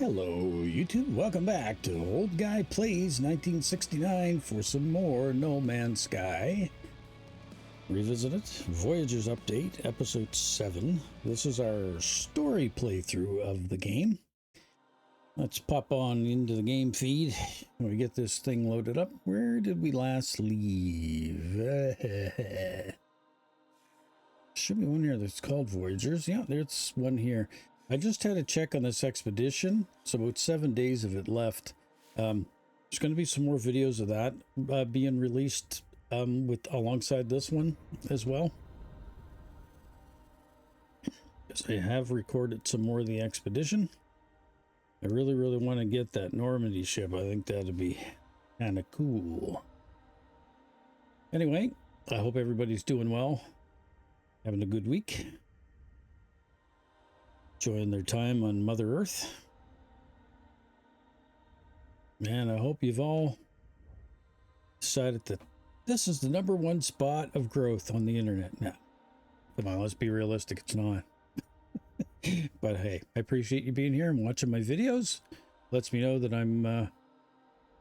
Hello YouTube, welcome back to Old Guy Plays 1969 for some more No Man's Sky. Revisited, Voyagers Update, Episode 7. This is our story playthrough of the game. Let's pop on into the game feed and we get this thing loaded up. Where did we last leave? Should be one here that's called Voyagers. Yeah, there's one here. I just had a check on this expedition, so about 7 days of it left. There's going to be some more videos of that being released alongside this one as well. Because I have recorded some more of the expedition. I really want to get that Normandy ship. I think that'd be kind of cool. Anyway, I hope everybody's doing well, having a good week. Enjoying their time on Mother Earth. Man, I hope you've all decided that this is the #1 spot of growth on the internet. Now, come on, let's be realistic, it's not. But hey, I appreciate you being here and watching my videos. Lets me know that I'm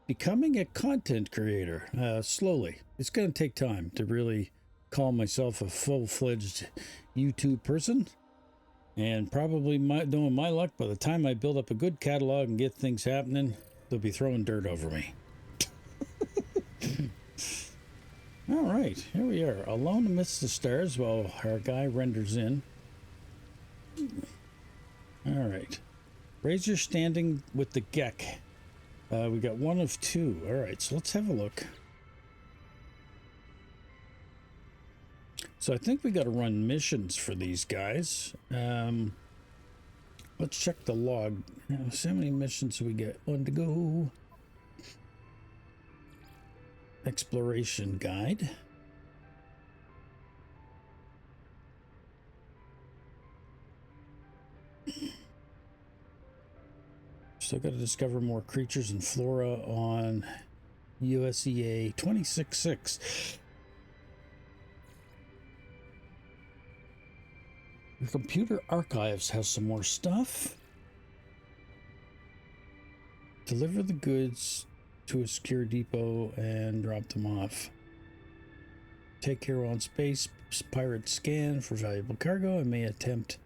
becoming a content creator, slowly. It's going to take time to really call myself a full-fledged YouTube person. And probably, knowing my luck, by the time I build up a good catalog and get things happening, they'll be throwing dirt over me. All right, here we are, alone amidst the stars while our guy renders in. All right, Razor standing with the Gek. We got one of two. All right, so let's have a look. So I think we got to run missions for these guys. Let's check the log. So how many missions do we get? One to go. Exploration guide. Still got to discover more creatures and flora on USEA 266. The computer archives has some more stuff. Deliver the goods to a secure depot and drop them off. Take care on space. Pirate scan for valuable cargo and may attempt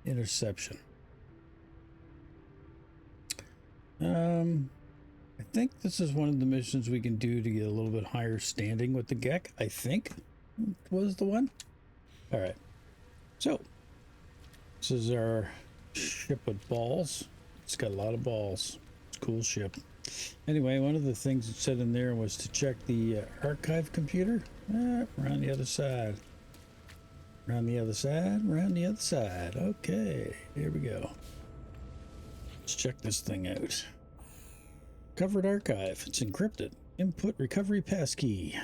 interception. I think this is one of the missions we can do to get a little bit higher standing with the Gek. I think was the one. All right. So this is our ship with balls. It's got a lot of balls. It's a cool ship. Anyway, one of the things it said in there was to check the archive computer. Around the other side. Around the other side. Around the other side. Okay, here we go. Let's check this thing out. Covered archive. It's encrypted. Input recovery passkey.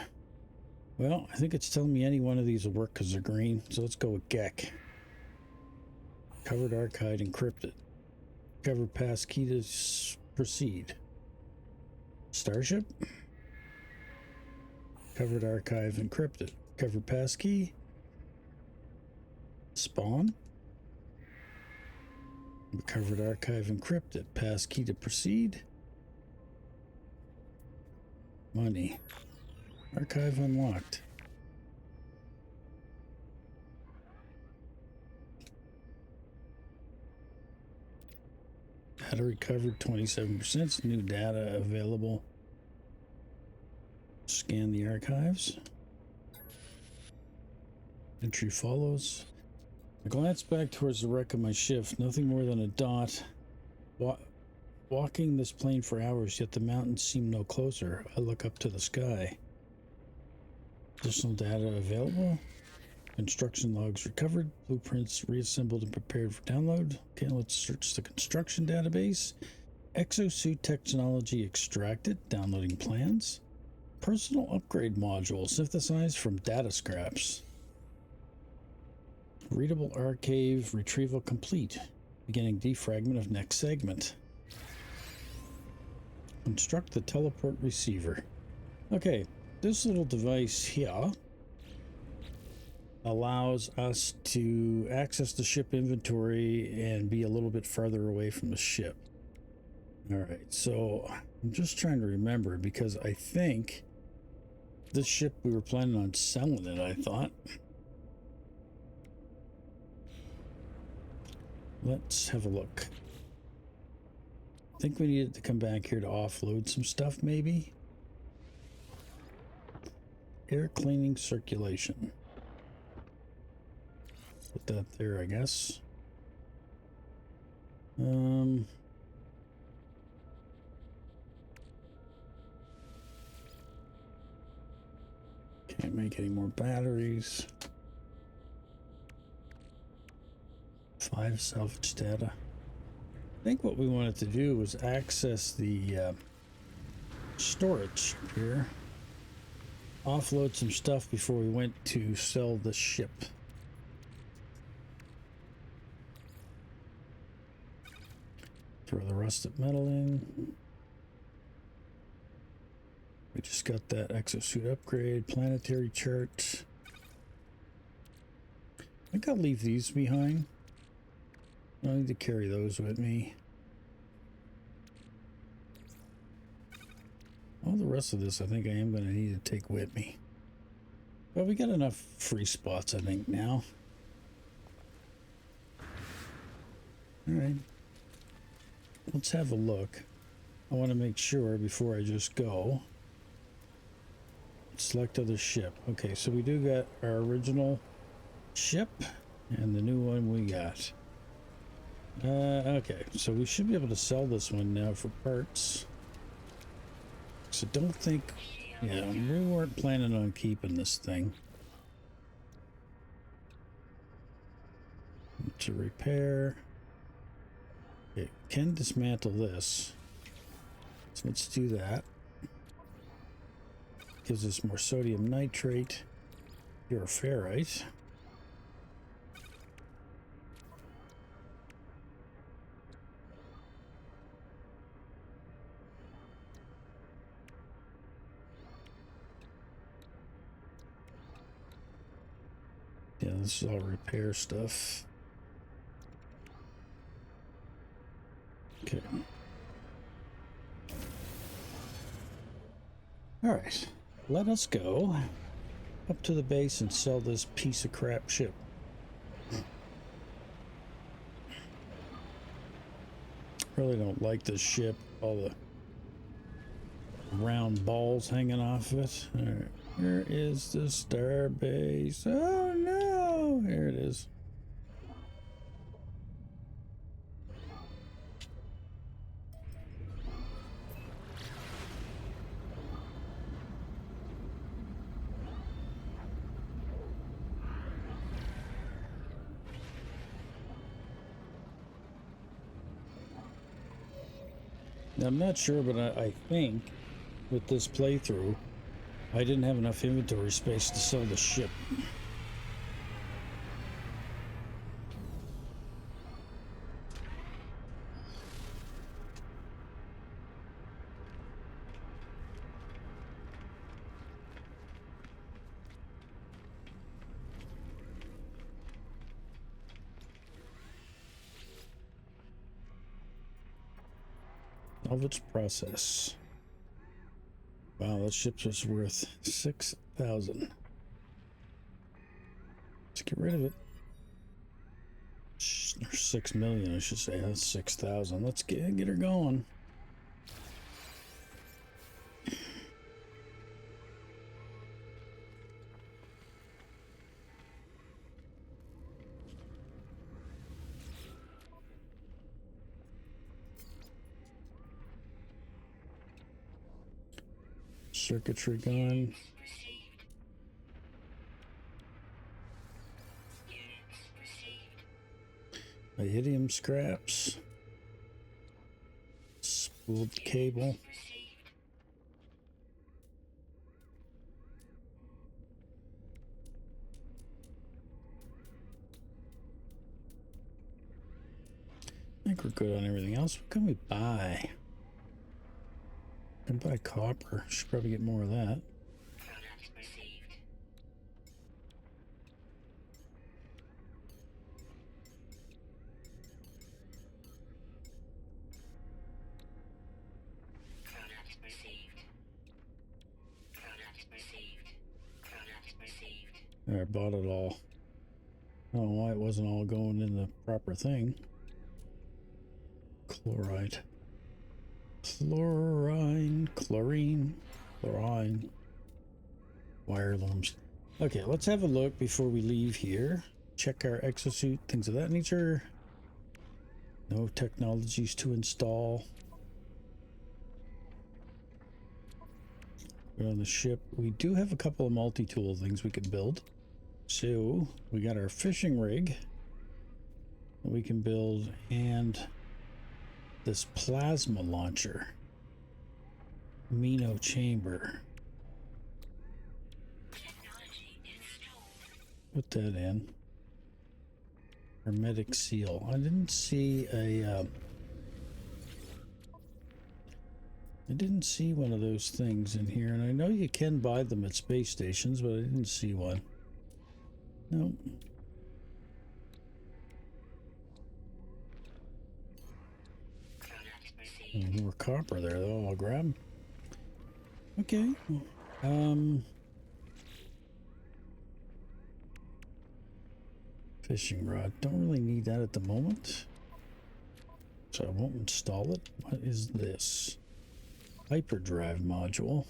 Well, I think it's telling me any one of these will work because they're green. So let's go with Gek. Covered archive encrypted. Covered passkey to proceed. Starship. Covered archive encrypted. Covered passkey. Spawn. Covered archive encrypted. Passkey to proceed. Money. Archive unlocked. Data recovered 27%. New data available. Scan the archives. Entry follows. I glance back towards the wreck of my ship. Nothing more than a dot. Walking this plane for hours, yet the mountains seem no closer. I look up to the sky. Additional data available. Construction logs recovered, blueprints reassembled and prepared for download. Okay, let's search the construction database. Exosuit technology extracted, downloading plans. Personal upgrade module synthesized from data scraps. Readable archive retrieval complete. Beginning defragment of next segment. Construct the teleport receiver. Okay, this little device here allows us to access the ship inventory and be a little bit farther away from the ship. All right, so I'm just trying to remember because I think this ship we were planning on selling it, I thought. Let's have a look. I think we needed to come back here to offload some stuff, maybe. Air cleaning circulation. Put that there, I guess. Can't make any more batteries. 5 salvage data. I think what we wanted to do was access the storage here. Offload some stuff before we went to sell the ship. Throw the rusted metal in. We just got that exosuit upgrade, planetary chart. I think I'll leave these behind. I don't need to carry those with me. All the rest of this I think I am going to need to take with me. But we got enough free spots I think now. Alright. Let's have a look. I want to make sure before I just go. Select other ship. Okay, so we do got our original ship and the new one we got. Okay, so we should be able to sell this one now for parts. So don't think, yeah, we weren't planning on keeping this thing. To repair. Okay, can dismantle this. So let's do that. Gives us more sodium nitrate, pure ferrite. Yeah, this is all repair stuff. Okay. All right. Let us go up to the base and sell this piece of crap ship. Really don't like this ship. All the round balls hanging off of it. All right. Where is the star base? Oh no! Here it is. Now, I'm not sure, but I think with this playthrough, I didn't have enough inventory space to sell the ship. Salvage process. Wow, that ship's was worth 6,000. Let's get rid of it. 6 million, I should say. That's 6,000. Let's get her going. Circuitry gun. Iridium scraps. Spooled cable. I think we're good on everything else. What can we buy? I can buy copper. Should probably get more of that. I bought it all. I don't know why it wasn't all going in the proper thing. Chloride. Chlorine. Chlorine. Chlorine. Wire looms. Okay, let's have a look before we leave here. Check our exosuit, things of that nature. No technologies to install. We're on the ship. We do have a couple of multi-tool things we could build. So we got our fishing rig that we can build, and this plasma launcher. Mino chamber. Put that in. Hermetic seal. I didn't see a I didn't see one of those things in here, and I know you can buy them at space stations, but I didn't see one. Nope. More copper there, though. I'll grab. Okay. Fishing rod. Don't really need that at the moment, so I won't install it. What is this? Hyperdrive module.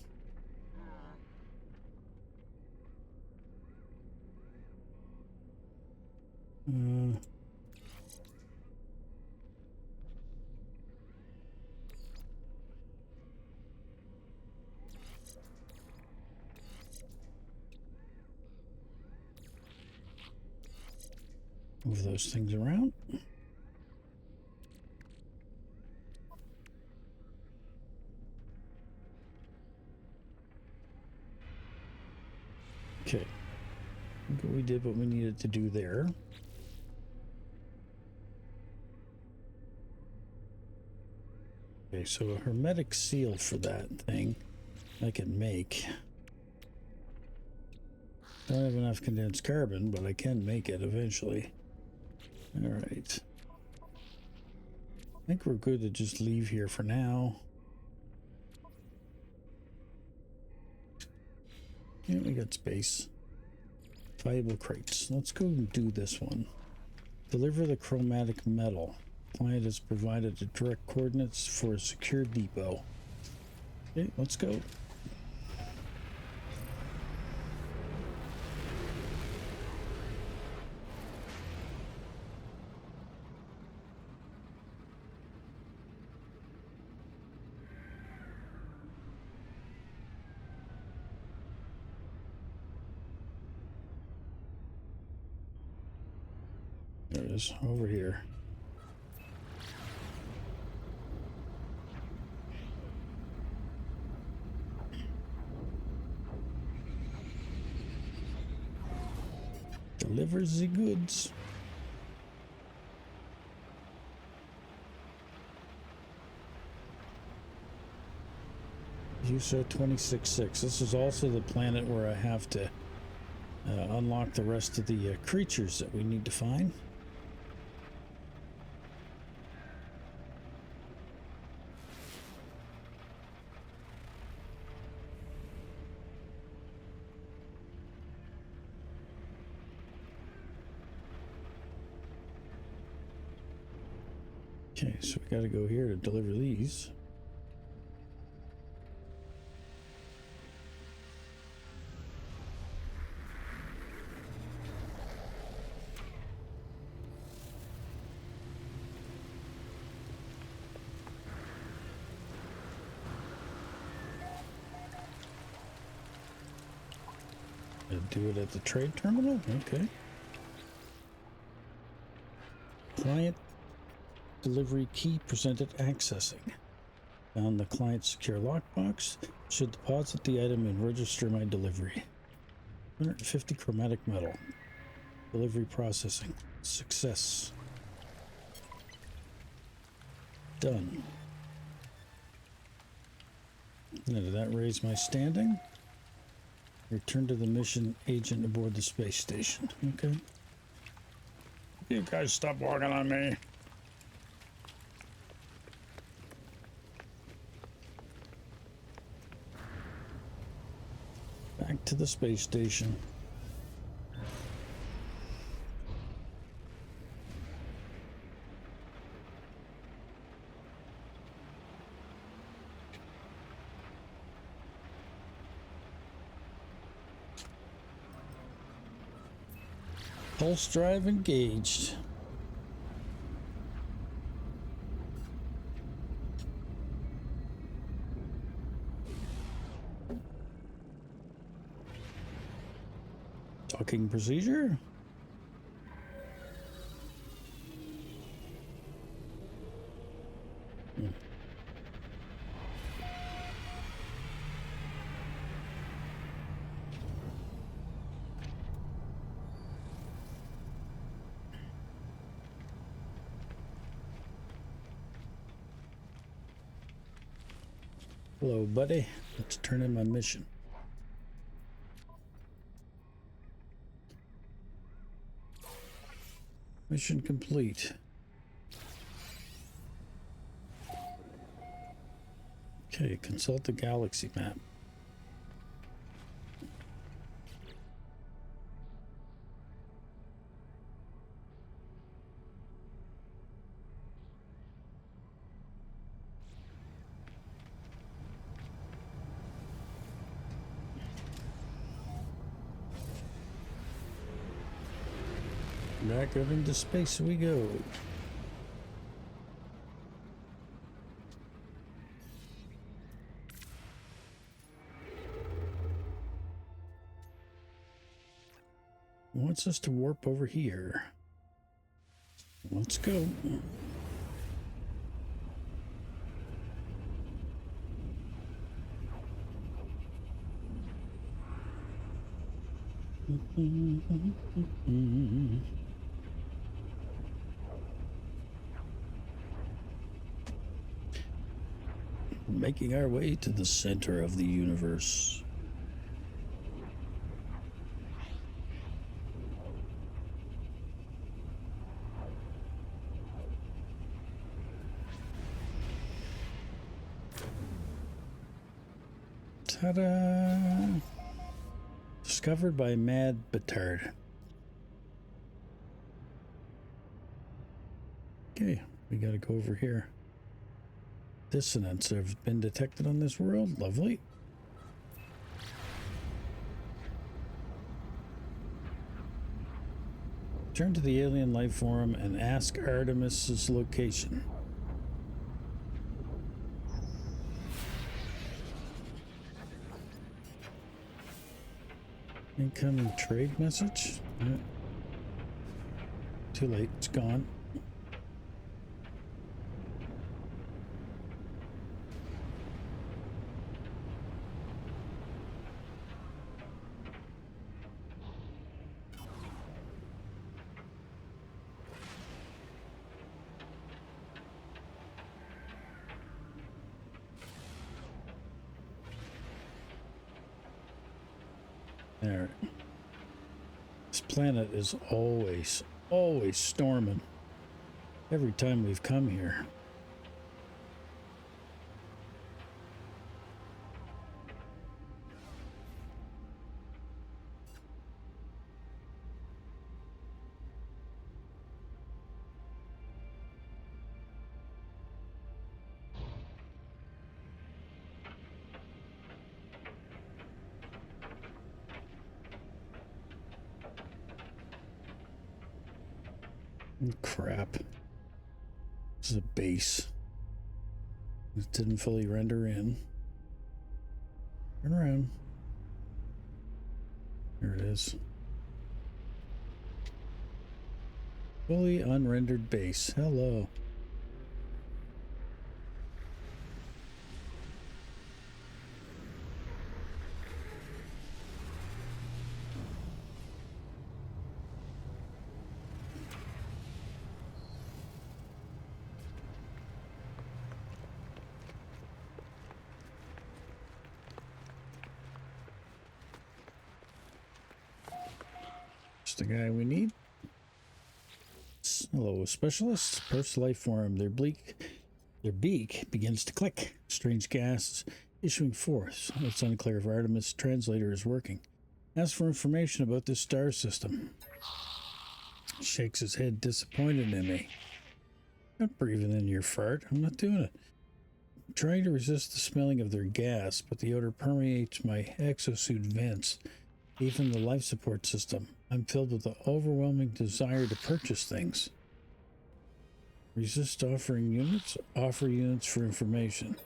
Move those things around. Okay. I think we did what we needed to do there. Okay, so a hermetic seal for that thing I can make. Don't have enough condensed carbon, but I can make it eventually. All right. I think we're good to just leave here for now. Yeah, we got space. Valuable crates. Let's go and do this one. Deliver the chromatic metal. Client has provided the direct coordinates for a secure depot. Okay, let's go. There it is, over here. Delivers the goods. USO 26-6. This is also the planet where I have to unlock the rest of the creatures that we need to find. Okay, so we got to go here to deliver these. Do it at the trade terminal? Okay. Client delivery key presented accessing. Found the client secure lockbox. Should deposit the item and register my delivery. 150 chromatic metal. Delivery processing. Success. Done. Now, did that raise my standing? Return to the mission agent aboard the space station. Okay. You guys stop walking on me. Back to the space station. Pulse drive engaged. Docking procedure. Hello, buddy. Let's turn in my mission. Mission complete. Okay, consult the galaxy map. Back up into space we go. Wants us to warp over here. Let's go. Making our way to the center of the universe. Ta-da! Discovered by Mad Betard. Okay, we gotta go over here. Dissonance have been detected on this world. Lovely. Turn to the alien life form and ask Artemis's location. Incoming trade message. Too late. It's gone. There. This planet is always storming. Every time we've come here. Crap. This is a base. It didn't fully render in. Turn around. There it is. Fully unrendered base. Hello. The guy we need. Hello, specialists. First life form. Their beak begins to click. Strange gas issuing forth. It's unclear if Artemis translator is working. Ask for information about this star system. Shakes his head, disappointed in me. I'm not breathing in your fart. I'm not doing it. I'm trying to resist the smelling of their gas, but the odor permeates my exosuit vents, even the life support system. I'm filled with the overwhelming desire to purchase things. Resist offering units. Offer units for information.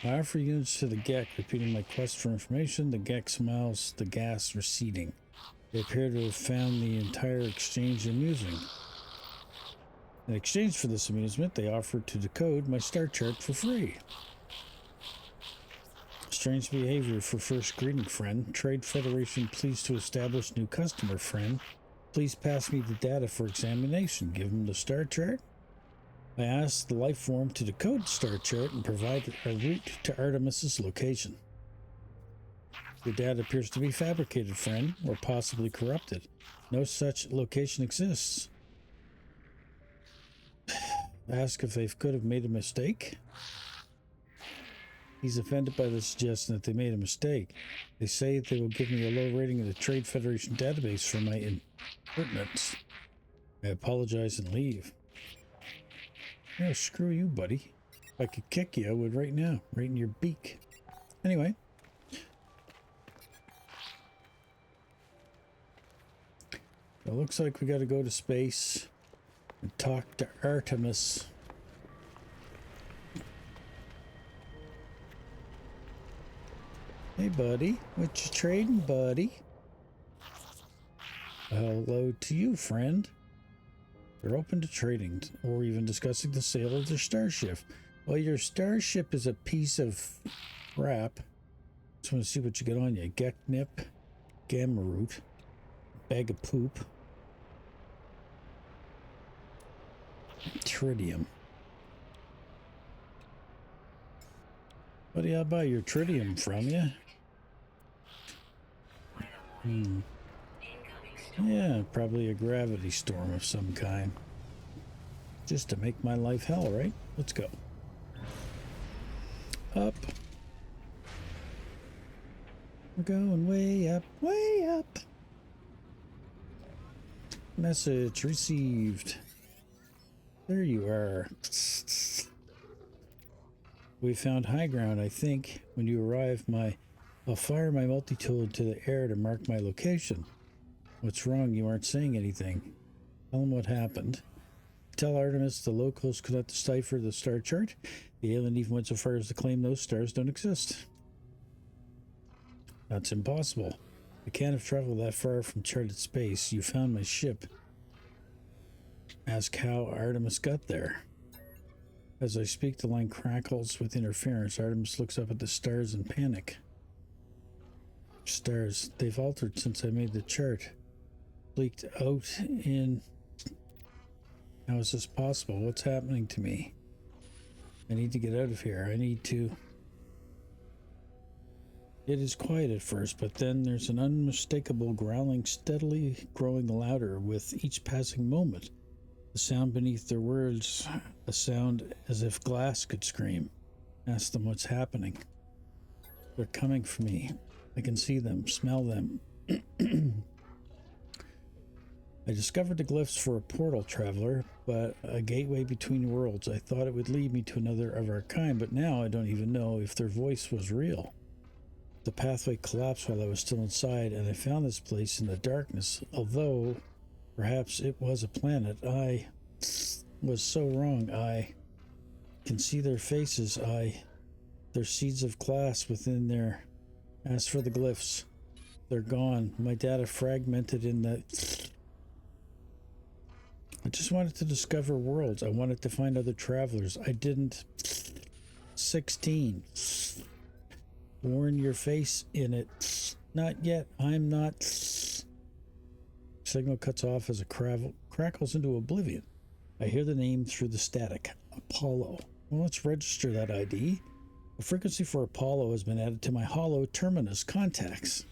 I offer units to the Gek, repeating my quest for information. The Gek smiles, the gas receding. They appear to have found the entire exchange amusing. In exchange for this amusement, they offered to decode my star chart for free. Strange behavior for first greeting, friend. Trade Federation pleased to establish new customer, friend. Please pass me the data for examination. Give him the star chart. I asked the life form to decode the star chart and provide a route to Artemis's location. The data appears to be fabricated, friend, or possibly corrupted. No such location exists. Ask if they could have made a mistake. He's offended by the suggestion that they made a mistake. They say they will give me a low rating in the Trade Federation database for my impertinence. I apologize and leave. Yeah, screw you, buddy. If I could kick you, I would right now. Right in your beak. Anyway. It looks like we got to go to space and talk to Artemis. Hey, buddy. What you trading, buddy? Hello to you, friend. They're open to trading or even discussing the sale of their starship. Well, your starship is a piece of crap. Just want to see what you get on you. Geknip, gamma root, bag of poop, tritium. Buddy, I'll buy your tritium from you. Yeah, probably a gravity storm of some kind. Just to make my life hell, right? Let's go. Up. We're going way up, way up. Message received. There you are. We found high ground, I think. When you arrive, I'll fire my multi-tool into the air to mark my location. What's wrong? You aren't saying anything. Tell them what happened. Tell Artemis the locals could not decipher the star chart. The alien even went so far as to claim those stars don't exist. That's impossible. I can't have traveled that far from charted space. You found my ship. Ask how Artemis got there. As I speak, the line crackles with interference. Artemis looks up at the stars in panic. Stars, they've altered since I made the chart. Leaked out in... How is this possible? What's happening to me? I need to get out of here. I need to... It is quiet at first, but then there's an unmistakable growling steadily growing louder with each passing moment. The sound beneath their words, a sound as if glass could scream. Ask them what's happening. They're coming for me. I can see them, smell them. I discovered the glyphs for a portal, traveler, but a gateway between worlds. I thought it would lead me to another of our kind, but now I don't even know if their voice was real. The pathway collapsed while I was still inside, and I found this place in the darkness. Although, perhaps it was a planet, I was so wrong. I can see their faces. Their seeds of glass within their... As for the glyphs, they're gone. My data fragmented in the... I just wanted to discover worlds. I wanted to find other travelers. I didn't. 16. Warn your face in it. Not yet. I'm not. Signal cuts off as a crackles into oblivion. I hear the name through the static. Apollo. Well, let's register that ID. A frequency for Apollo has been added to my hollow terminus contacts.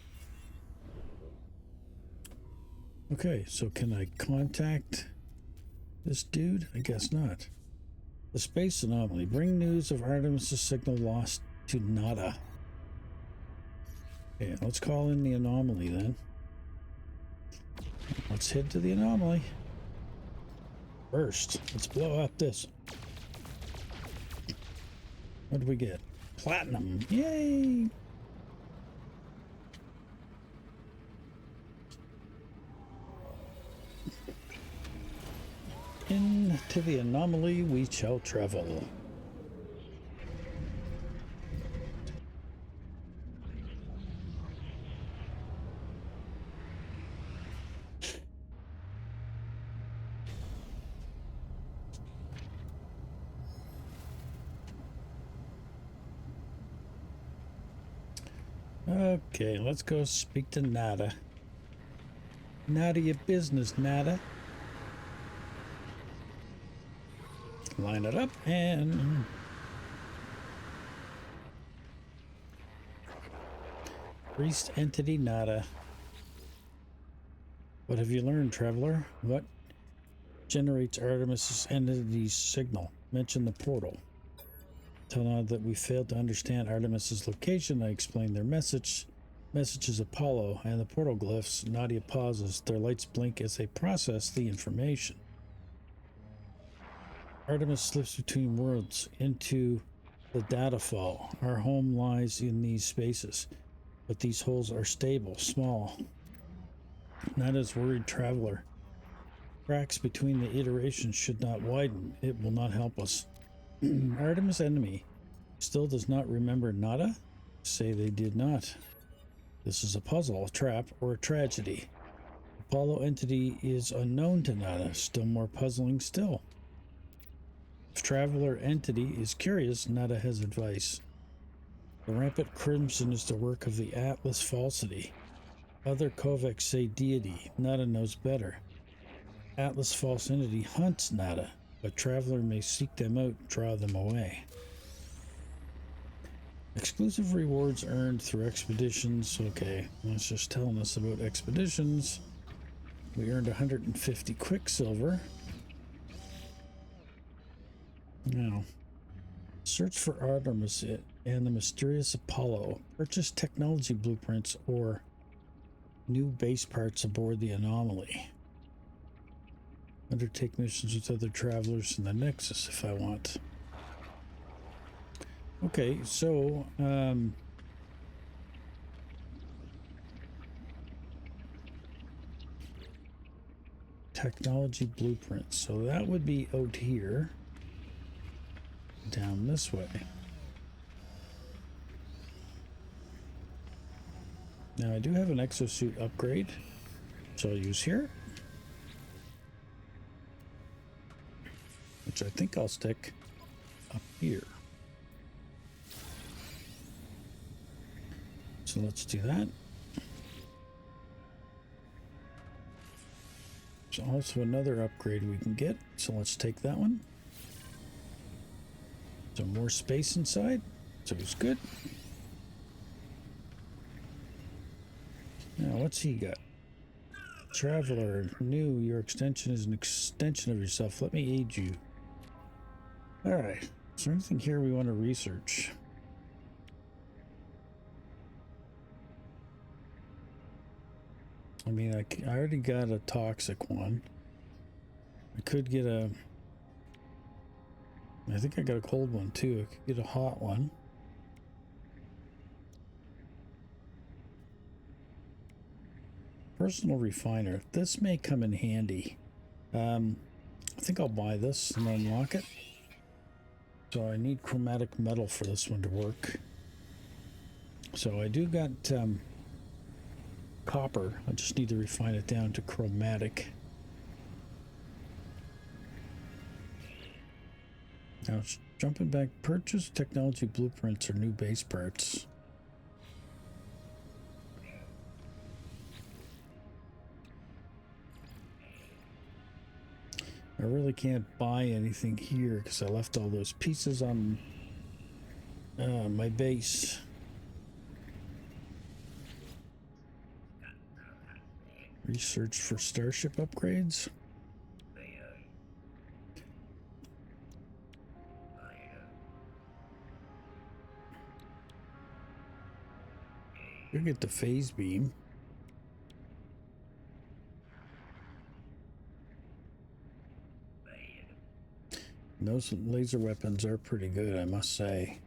Okay, so can I contact this dude? I guess not. The space anomaly. Bring news of Artemis' signal lost to nada. Okay, let's call in the anomaly then. Let's head to the anomaly. First, let's blow up this. What do we get? Platinum. Yay! Into the anomaly we shall travel. Okay, let's go speak to Nada. Nada, your business, Nada. Line it up and... Priest entity Nada. What have you learned, traveler? What generates Artemis's entity's signal? Mention the portal. Tell Nada that we failed to understand Artemis's location. I explained their message. Message is Apollo and the portal glyphs. Nadia pauses. Their lights blink as they process the information. Artemis slips between worlds into the data fall. Our home lies in these spaces, but these holes are stable, small. Nada's worried traveler. Cracks between the iterations should not widen. It will not help us. Artemis enemy still does not remember Nada? Say they did not. This is a puzzle, a trap, or a tragedy. Apollo entity is unknown to Nada. Still more puzzling still. If traveler entity is curious, Nada has advice. The rampant crimson is the work of the Atlas falsity. Other Kovacs say deity. Nada knows better. Atlas false entity hunts Nada, but traveler may seek them out, draw them away. Exclusive rewards earned through expeditions. Okay, that's just telling us about expeditions. We earned 150 Quicksilver. Now, search for Artemis and the mysterious Apollo. Purchase technology blueprints or new base parts aboard the anomaly. Undertake missions with other travelers in the Nexus if I want. Okay, so technology blueprints. So that would be out here. Down this way. Now I do have an exosuit upgrade, so I'll use here. Which I think I'll stick up here. So let's do that. There's also another upgrade we can get, so let's take that one. Some more space inside, so it's good. Now, what's he got? Traveler, new, your extension is an extension of yourself. Let me aid you. Alright, is there anything here we want to research? I mean, I already got a toxic one. I could get a... I think I got a cold one too. I could get a hot one. Personal refiner. This may come in handy. I think I'll buy this and unlock it. So I need chromatic metal for this one to work. So I do got copper. I just need to refine it down to chromatic. Now, jumping back, purchase technology blueprints or new base parts. I really can't buy anything here because I left all those pieces on my base. Research for starship upgrades. We get the phase beam. And those laser weapons are pretty good, I must say.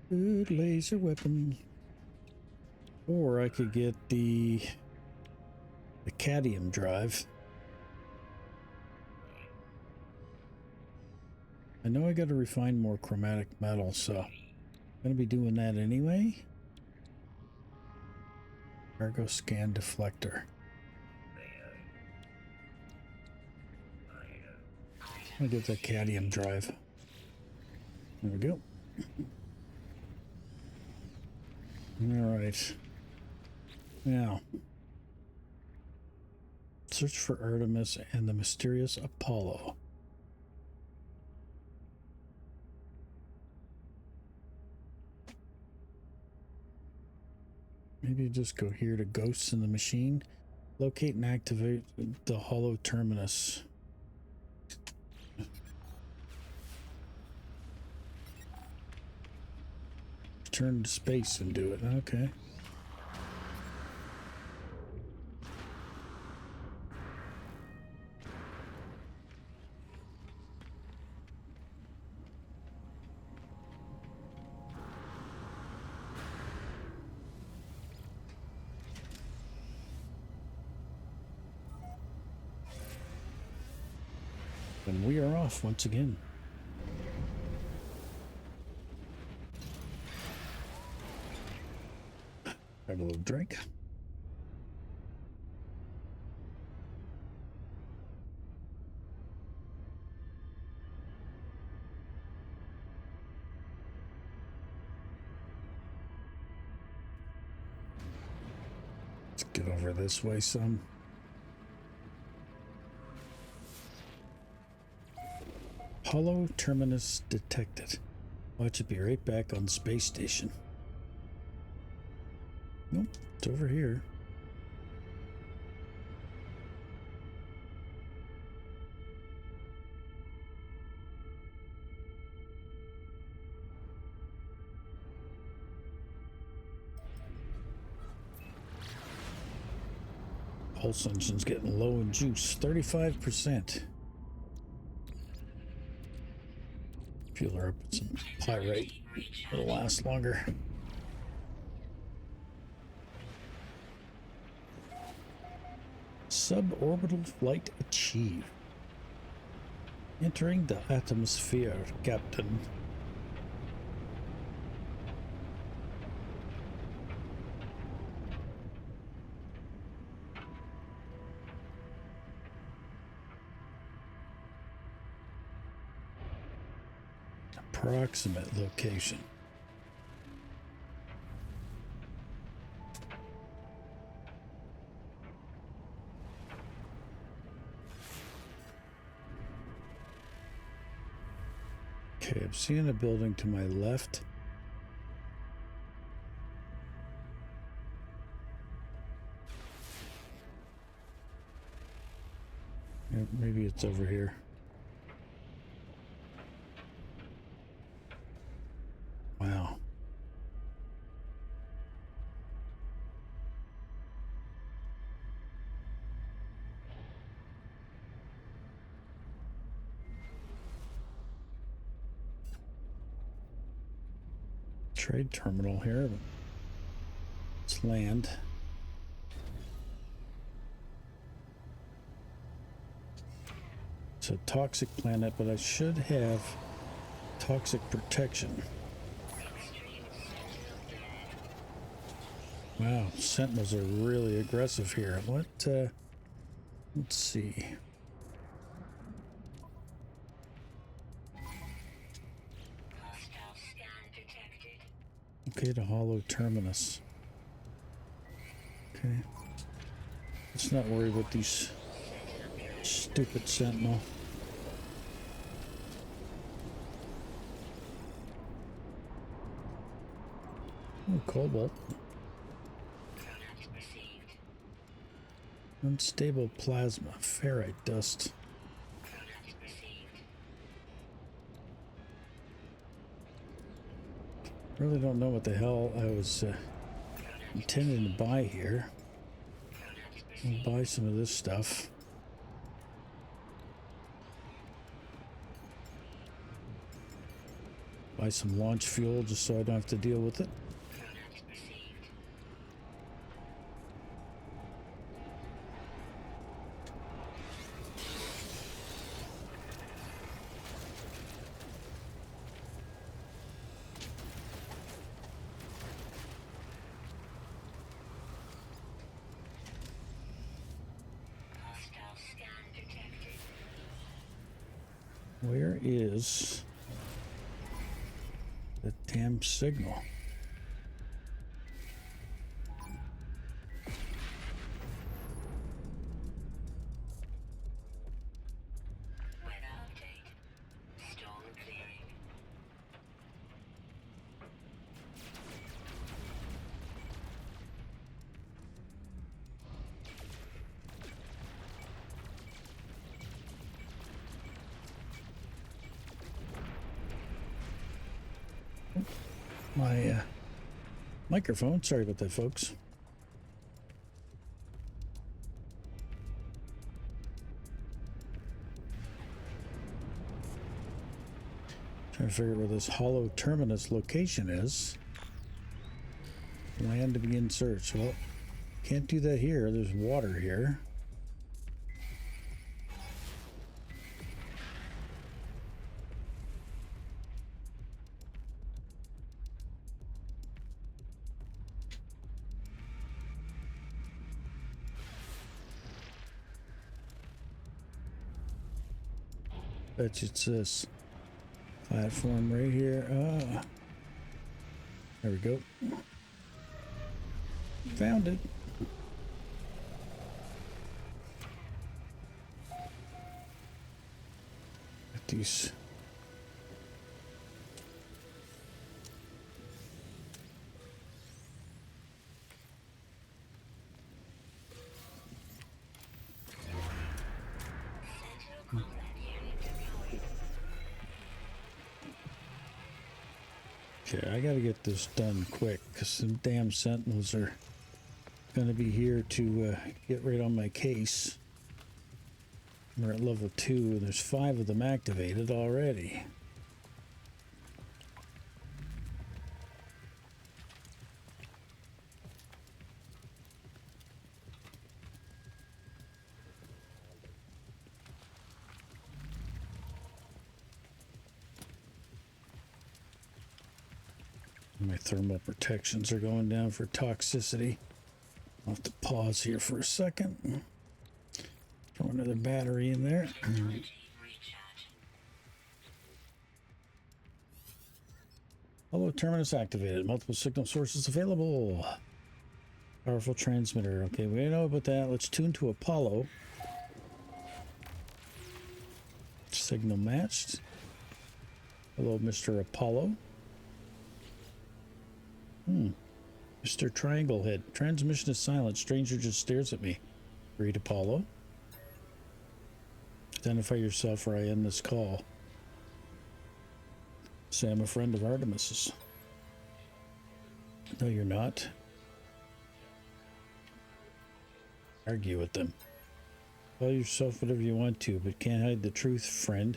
Good laser weapon. Or I could get the cadmium drive. I know I got to refine more chromatic metal, so I'm going to be doing that anyway. Cargo scan deflector. I'm going to get that cadmium drive. There we go. All right. Now, search for Artemis and the mysterious Apollo. Maybe just go here to Ghosts in the Machine. Locate and activate the hollow terminus. Return to space and do it. Okay. And we are off once again. Have a little drink. Let's get over this way some. Hollow terminus detected. Watch it be right back on the space station. Nope, it's over here. Pulse engine's getting low in juice, 35%. Fuel her up with some pyrite. It'll last longer. Suborbital flight achieved. Entering the atmosphere, Captain. Approximate location. Okay, I'm seeing a building to my left. Yeah, maybe it's over here. Wow. Trade terminal here. Let's land. It's a toxic planet, but I should have toxic protection. Wow, Sentinels are really aggressive here. What, let's see. Okay, to hollow terminus. Okay. Let's not worry about these stupid Sentinel. Oh, cobalt. Unstable plasma, ferrite dust. Really don't know what the hell I was intending to buy here. I'll buy some of this stuff. Buy some launch fuel just so I don't have to deal with it. Where is the damn signal? Weather update. Storm clearing. My microphone. Sorry about that, folks. Trying to figure out where this hollow terminus location is. Land to begin search. Well, can't do that here. There's water here. Bet you it's this platform right here. Ah, there we go. Found it. Got these. Okay, I gotta get this done quick because some damn sentinels are gonna be here to get right on my case. We're at level 2 and there's 5 of them activated already. My thermal protections are going down for toxicity. I'll have to pause here for a second. Throw another battery in there. Hello, terminus activated. Multiple signal sources available. Powerful transmitter. Okay, we know about that. Let's tune to Apollo. Signal matched. Hello, Mr. Apollo. Mr. Triangle Head. Transmission is silent. Stranger just stares at me. Read Apollo. Identify yourself or I end this call. Say I'm a friend of Artemis's. No, you're not. Argue with them. Call yourself whatever you want to, but can't hide the truth, friend.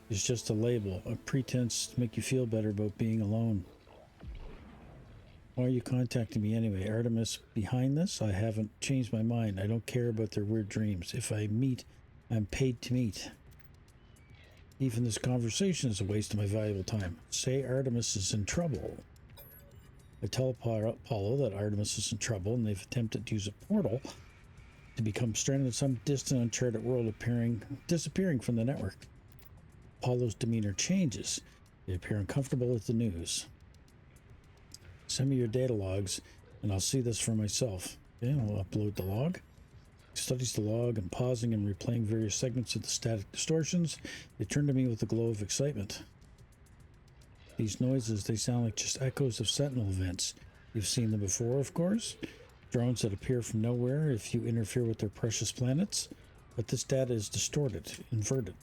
It's just a label, a pretense to make you feel better about being alone. Why are you contacting me anyway? Artemis behind this? I haven't changed my mind. I don't care about their weird dreams. If I meet, I'm paid to meet. Even this conversation is a waste of my valuable time. Say Artemis is in trouble. I tell Apollo that Artemis is in trouble and they've attempted to use a portal to become stranded in some distant uncharted world, disappearing from the network. Apollo's demeanor changes. They appear uncomfortable at the news. Send me your data logs, and I'll see this for myself. Okay, I'll upload the log. He studies the log, and pausing and replaying various segments of the static distortions, they turn to me with a glow of excitement. These noises, they sound like just echoes of Sentinel events. You've seen them before, of course. Drones that appear from nowhere if you interfere with their precious planets. But this data is distorted, inverted.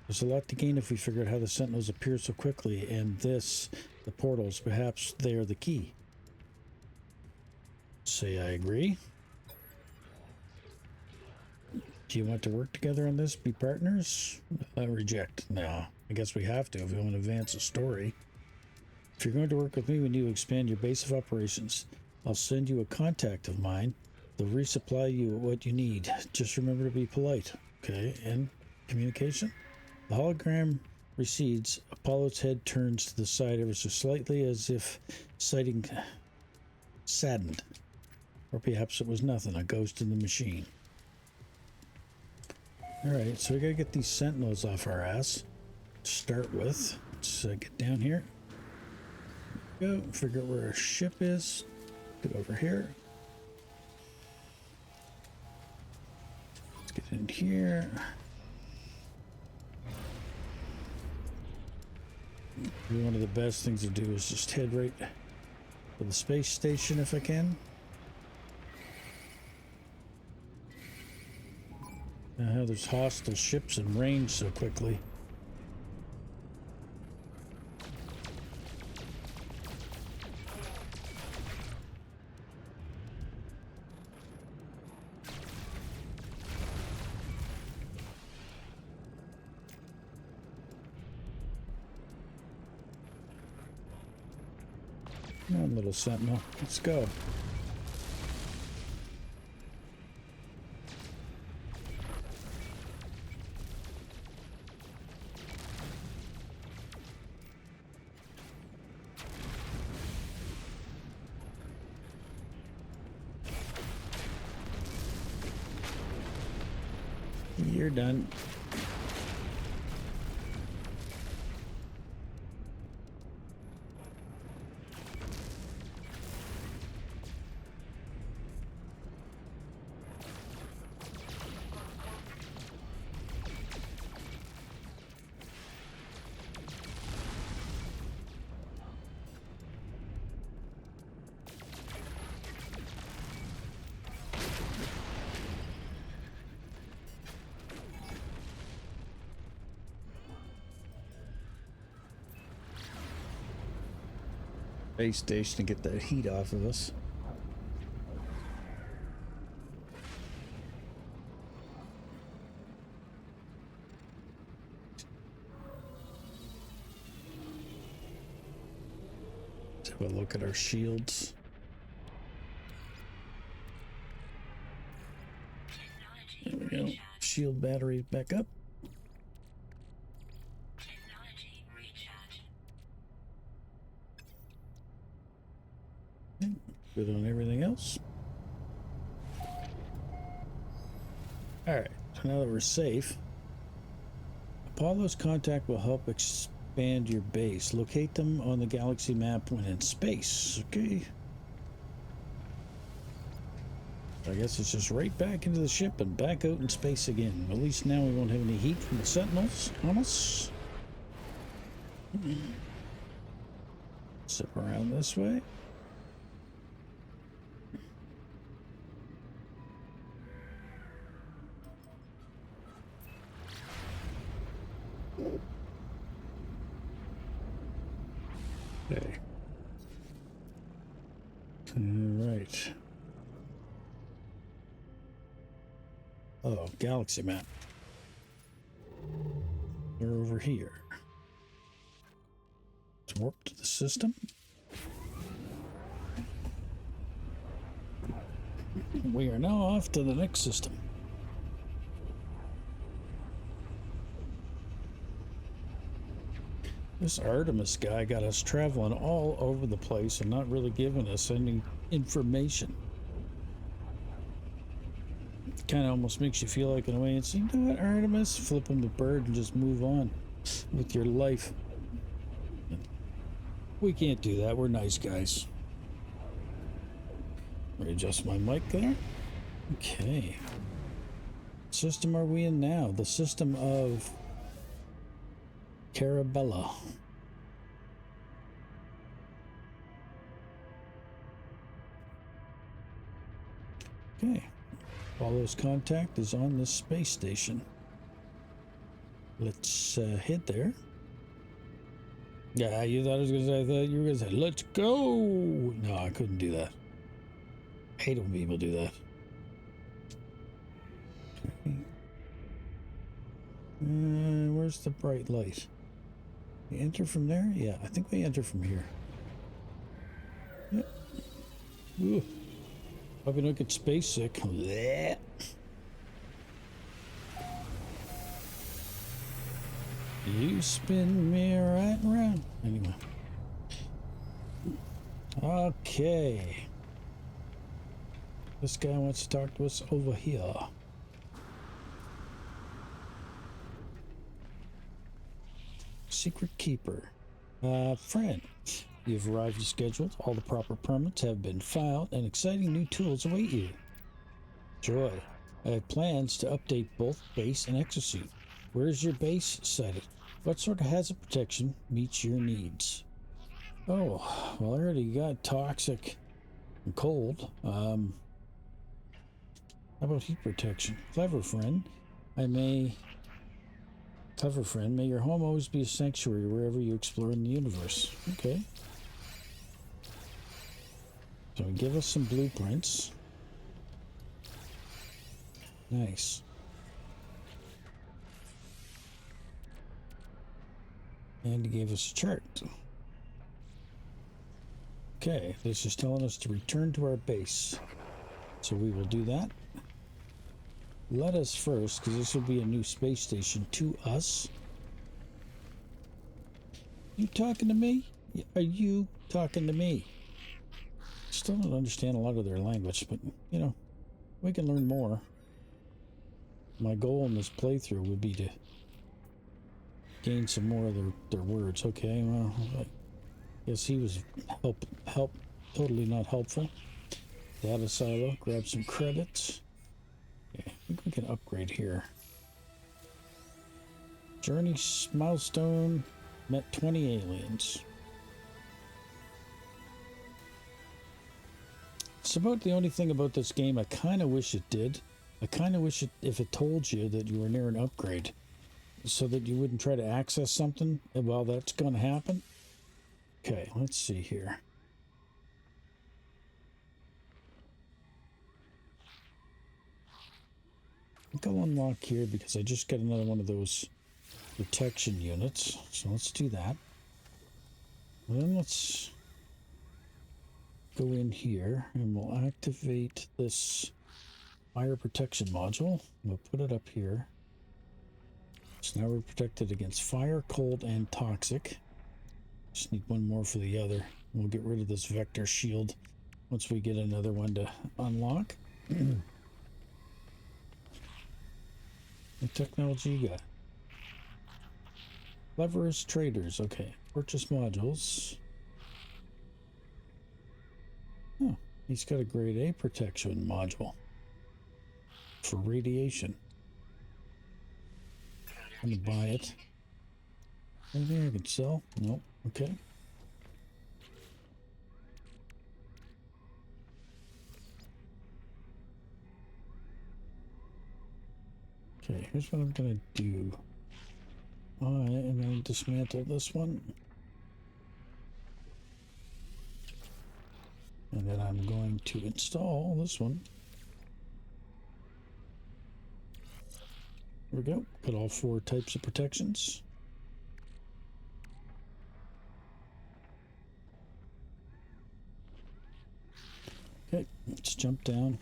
There's a lot to gain if we figure out how the Sentinels appear so quickly, and this, the portals, perhaps they are the key. Say I agree. Do you want to work together on this? Be partners? I reject. No. I guess we have to if we want to advance the story. If you're going to work with me, we need to expand your base of operations. I'll send you a contact of mine. They'll resupply you what you need. Just remember to be polite. Okay, and communication? The hologram recedes. Apollo's head turns to the side ever so slightly as if sighting saddened. Or perhaps it was nothing, a ghost in the machine. Alright, so we gotta get these sentinels off our ass to start with. Let's get down here. Go, figure out where our ship is. Get over here. Let's get in here. One of the best things to do is just head right for the space station if I can. There's hostile ships in range so quickly. Come on, little sentinel. Let's go. You're done. Space station to get that heat off of us. Let's have a look at our shields. There we go. Shield batteries back up. Good on everything else. Alright, so now that we're safe, Apollo's contact will help expand your base. Locate them on the galaxy map when in space. Okay. I guess it's just right back into the ship and back out in space again. At least now we won't have any heat from the sentinels on us. Zip around this way. Okay. Right. Oh, galaxy map. They're over here. Let's warp to the system. We are now off to the next system. This Artemis guy got us traveling all over the place and not really giving us any information. It kind of almost makes you feel like in a way it's, you know what, Artemis, flip him the bird and just move on with your life. We can't do that. We're nice guys. Readjust my mic there. Okay. What system are we in now? The system of Carabella. Okay. Apollo's contact is on this space station. Let's head there. Yeah, you thought I was gonna say, I thought you were gonna say, let's go. No, I couldn't do that. I hate it when people do that. Where's the bright light? We enter from there? Yeah, I think we enter from here. Yep. Ooh. Hope we don't get space sick. Blech. You spin me right around. Anyway. Okay. This guy wants to talk to us over here. Secret Keeper. Friend, you've arrived as scheduled. All the proper permits have been filed, and exciting new tools await you. Joy, I have plans to update both base and exosuit. Where is your base sited? What sort of hazard protection meets your needs? Oh, well, I already got toxic and cold. How about heat protection? Clever friend, may your home always be a sanctuary wherever you explore in the universe. Okay. So give us some blueprints. Nice. And he gave us a chart. Okay, this is telling us to return to our base. So we will do that. Let us first, because this will be a new space station to us. You talking to me? Are you talking to me? Still don't understand a lot of their language, but, you know, we can learn more. My goal in this playthrough would be to gain some more of their words. Okay, well, I guess he was totally not helpful. Data silo, grab some credits. Okay, I think we can upgrade here. Journey milestone, met 20 aliens. It's about the only thing about this game I kind of wish it did. I kind of wish if it told you that you were near an upgrade, so that you wouldn't try to access something while that's going to happen. Okay, let's see here. I think I'll unlock here because I just got another one of those protection units. So let's do that. And then let's go in here and we'll activate this fire protection module. We'll put it up here. So now we're protected against fire, cold, and toxic. Just need one more for the other. We'll get rid of this vector shield once we get another one to unlock. What technology you got? Cleverest traders. Okay. Purchase modules. Oh, he's got a grade A protection module for radiation. I'm gonna buy it. Anything I can sell? Nope. Okay. Okay, here's what I'm gonna do. I am gonna dismantle this one. And then I'm going to install this one. There we go. Got all 4 types of protections. Okay, let's jump down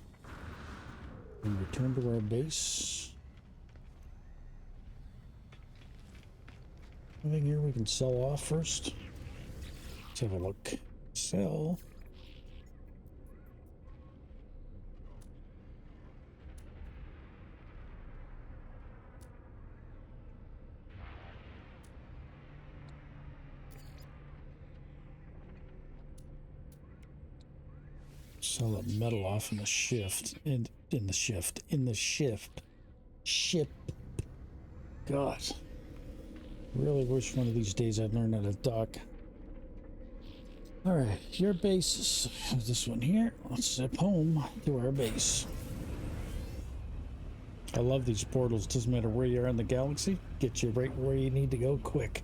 and return to our base. Anything here we can sell off first? Let's have a look. Sell. Sell that metal off in the shift. In the shift. Ship. God. Really wish one of these days I'd learn how to dock. Alright, your base is this one here. Let's zip home to our base. I love these portals. Doesn't matter where you are in the galaxy. Get you right where you need to go quick.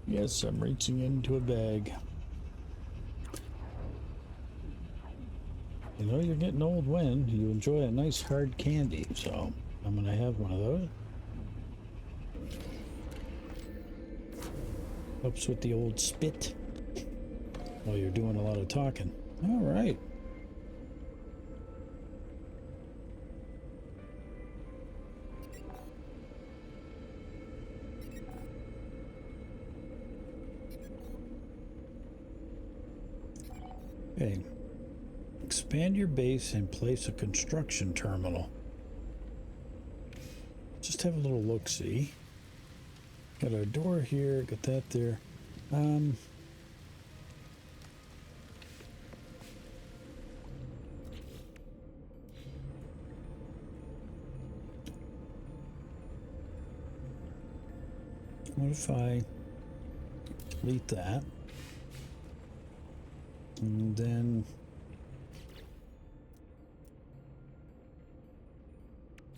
Yes, I'm reaching into a bag. You know, you're getting old when you enjoy a nice hard candy, so I'm gonna have one of those. Helps with the old spit while you're doing a lot of talking. All right. Okay. Expand your base and place a construction terminal. Just have a little look-see. Got our door here, got that there. What if I delete that? And then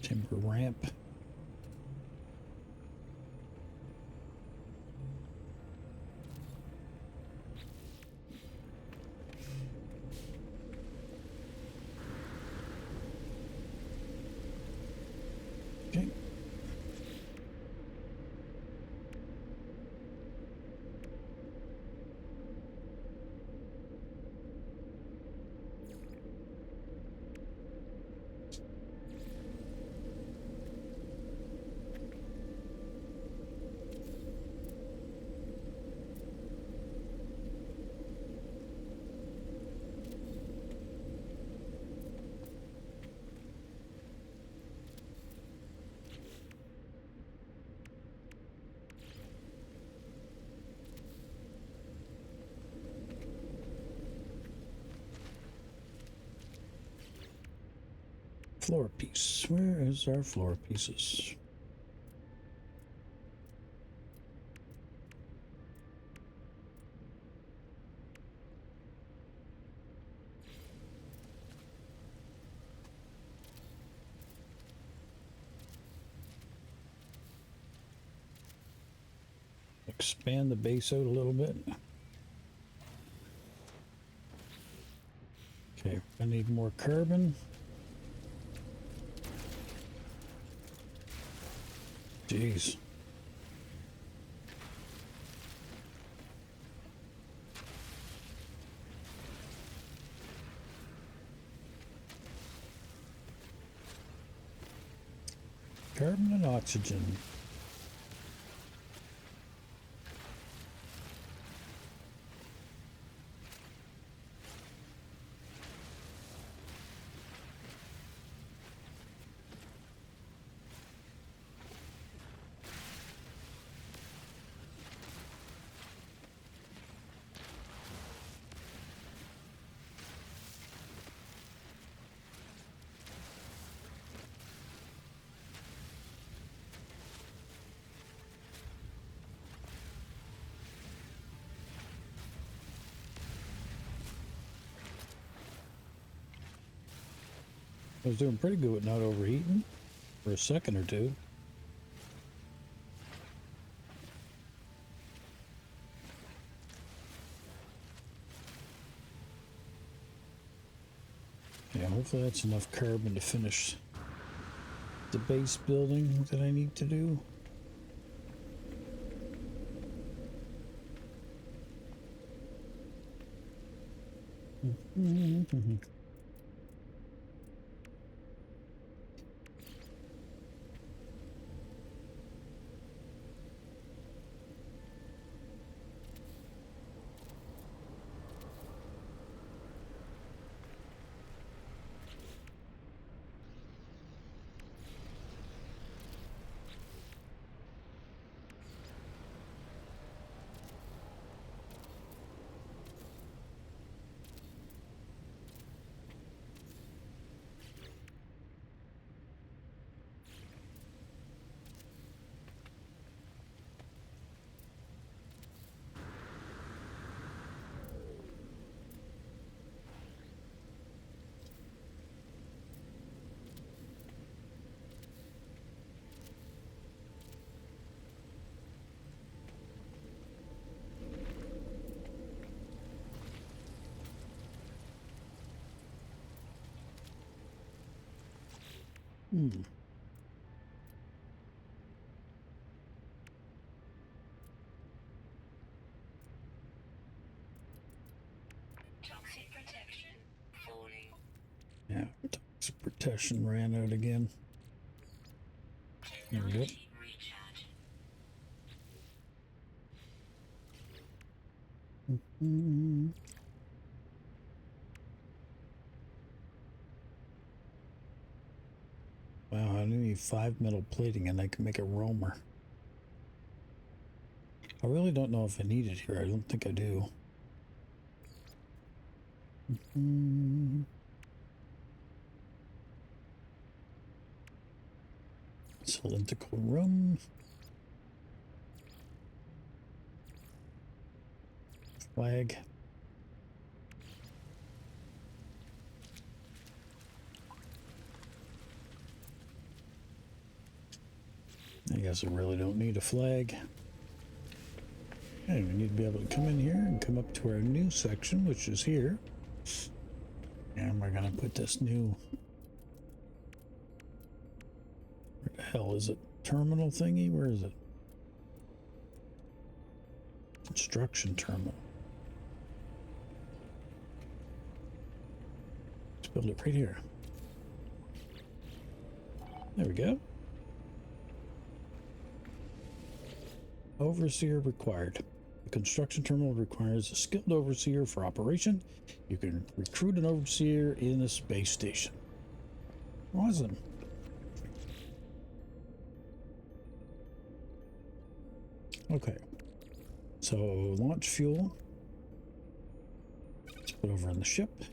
timber ramp. Okay. Floor piece. Where is our floor pieces? Expand the base out a little bit. Okay, I need more carbon. Jeez. Carbon and oxygen. I was doing pretty good with not overheating for a second or two. Yeah, hopefully that's enough carbon to finish the base building that I need to do. Hmm. Toxic protection falling. Yeah, toxic protection ran out again. There we go. Technology recharge. Mm. Wow, I need 5 metal plating and I can make a roamer. I really don't know if I need it here. I don't think I do. Cylindrical room. Flag. I guess I really don't need a flag. Okay, we need to be able to come in here and come up to our new section, which is here. And we're going to put this new... Where the hell is it? Terminal thingy? Where is it? Construction terminal. Let's build it right here. There we go. Overseer required. The construction terminal requires a skilled overseer for operation. You can recruit an overseer in a space station. Awesome. Okay. So, launch fuel. Let's put over on the ship.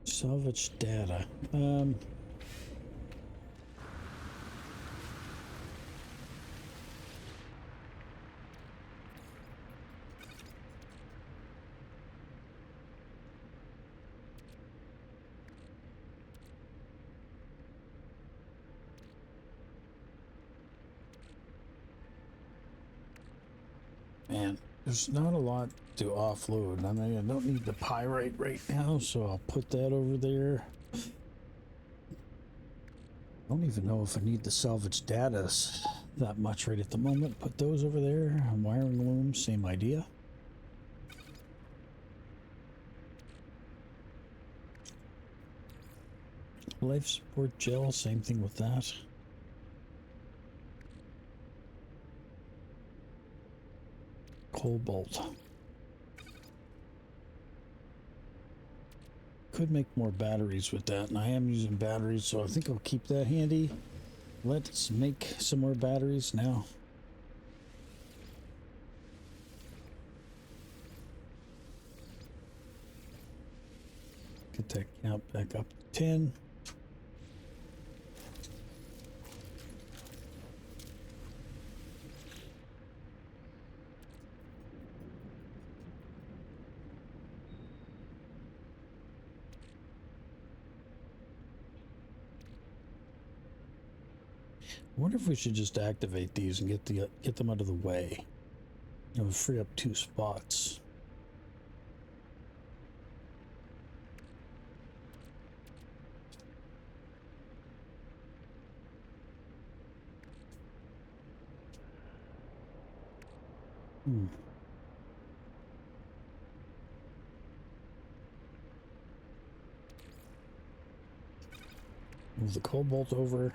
Salvage data. Man, there's not a lot to offload. I mean, I don't need the pyrite right now, so I'll put that over there. I don't even know if I need the salvage data that much right at the moment. Put those over there. Wiring loom, same idea. Life support gel, same thing with that. Cobalt. Could make more batteries with that, and I am using batteries, so I think I'll keep that handy. Let's make some more batteries now. Get that count back up to 10. I wonder if we should just activate these and get them out of the way. It would free up 2 spots. Move the cobalt over.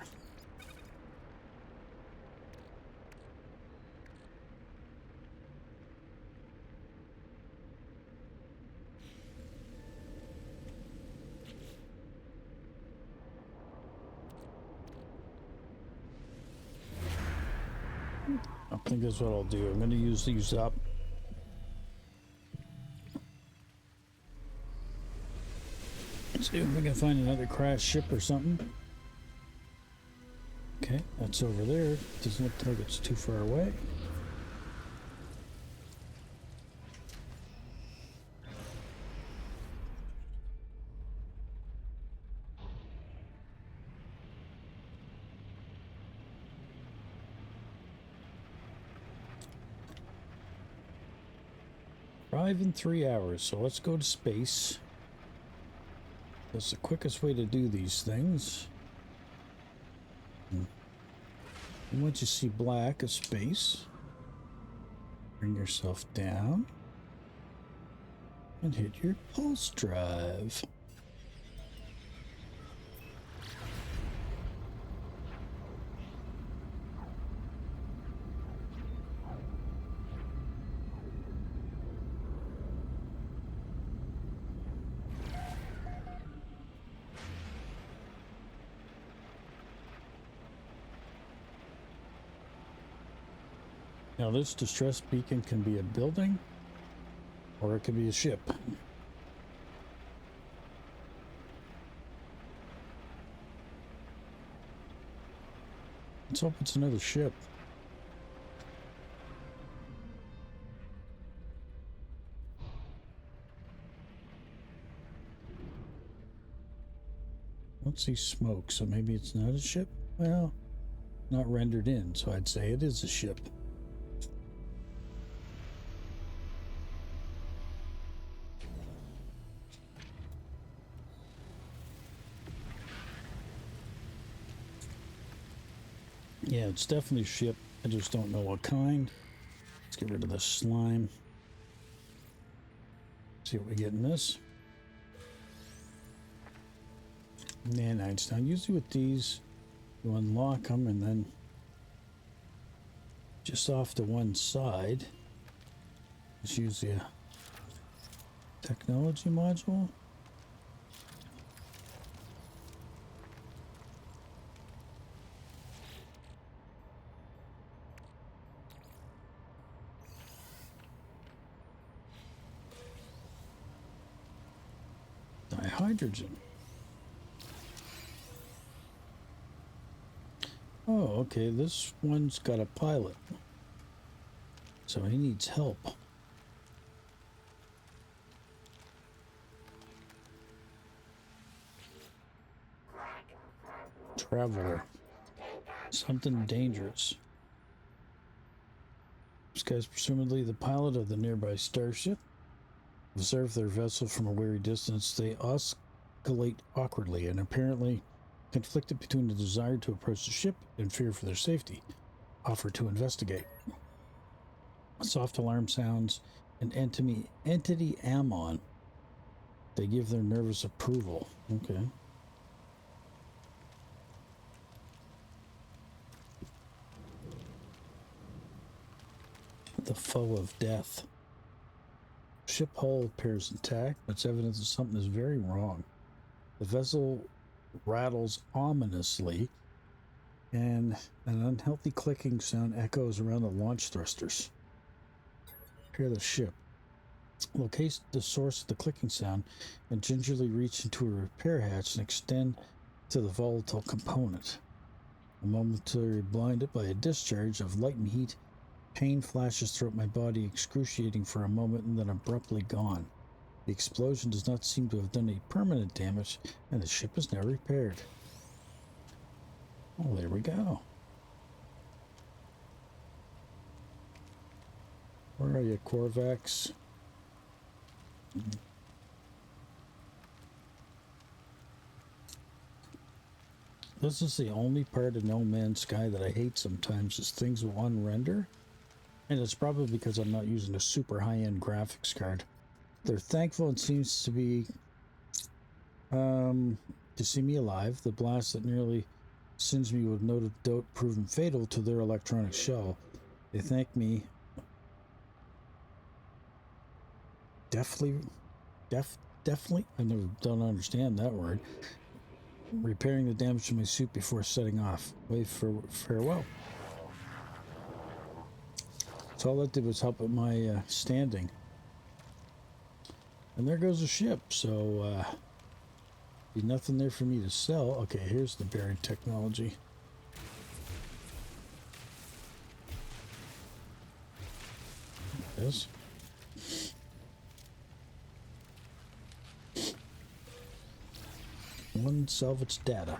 I think that's what I'll do. I'm going to use these up. See if we can find another crashed ship or something. Okay, that's over there. Doesn't look like it's too far away. Arrive in 3 hours, so let's go to space. That's the quickest way to do these things. And once you see black of space, bring yourself down and hit your pulse drive. Now this distress beacon can be a building or it can be a ship. Let's hope it's another ship. Don't see smoke, so maybe it's not a ship? Well, not rendered in, so I'd say it is a ship. Yeah, it's definitely a ship. I just don't know what kind. Let's get rid of the slime. See what we get in this. Nanites. Now, usually with these, you unlock them and then just off to one side is usually a technology module. Hydrogen. Oh, okay, this one's got a pilot, so he needs help. Traveler. Something dangerous. This guy's presumably the pilot of the nearby starship. Observe their vessel from a wary distance. They oscillate awkwardly and apparently conflicted between the desire to approach the ship and fear for their safety. Offer to investigate. Soft alarm sounds and entity Ammon. They give their nervous approval. Okay. The foe of death. Ship hull appears intact, but it's evidence that something is very wrong. The vessel rattles ominously, and an unhealthy clicking sound echoes around the launch thrusters. Repair the ship. Locate the source of the clicking sound and gingerly reach into a repair hatch and extend to the volatile component. Momentarily blinded by a discharge of light and heat, pain flashes throughout my body, excruciating for a moment and then abruptly gone. The explosion does not seem to have done any permanent damage, and the ship is now repaired. Oh, there we go. Where are you, Korvax? This is the only part of No Man's Sky that I hate sometimes, is things will unrender. And it's probably because I'm not using a super high-end graphics card. They're thankful and seems to be to see me alive. The blast that nearly singed me would no doubt proven fatal to their electronic shell. They thank me deftly, I never don't understand that word, repairing the damage to my suit before setting off. Wave for farewell. So all that did was help with my standing. And there goes the ship, so be nothing there for me to sell. Okay, here's the buried technology. Yes. One salvage data.